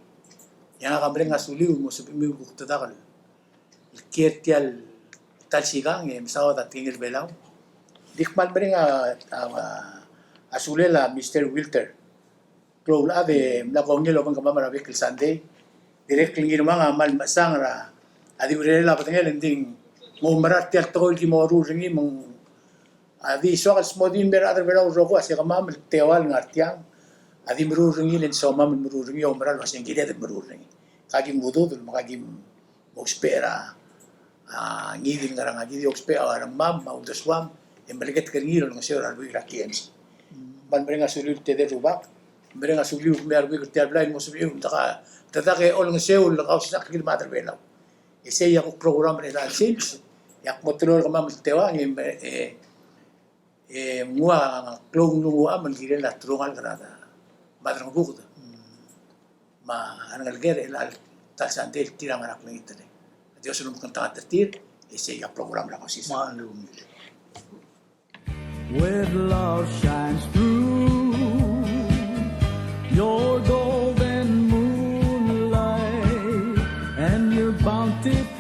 ya kamrenga suliu mo supi ku tadagal Kirtial talsigang misawa da tingil belaw dikman beringa asulela Mr. Wilter Clowl ade nakongelo bang kamamara wikil Sunday direct lingir mga mal masangra adi urela patengel ending mo marat tial tol ki mo ringi mong adi soal smodin ber other belaw roko asya kamam tewal ngartiang adi ringi len so mam ringi o maral waseng gide de ringi kagim budod makagim mo spera ngidin ngarang ngidi okspe awarang mam maudaswam embaliket kangiro ng sir alwi rakiens ban brenga sulul tede rubak brenga sulul merwi kertial lain mo subi taka tatake ol ng seul ka sa kilometer belaw ese ya program re dal sales yak motrol ka mam tewa ng mua klong nungwa man gire la trungal grada madrang bukod ma angal gere la tasante tirang anak ng itene Dios no cantaba tertir ese ya program la cosisa. With love shines through your golden moonlight and your bountiful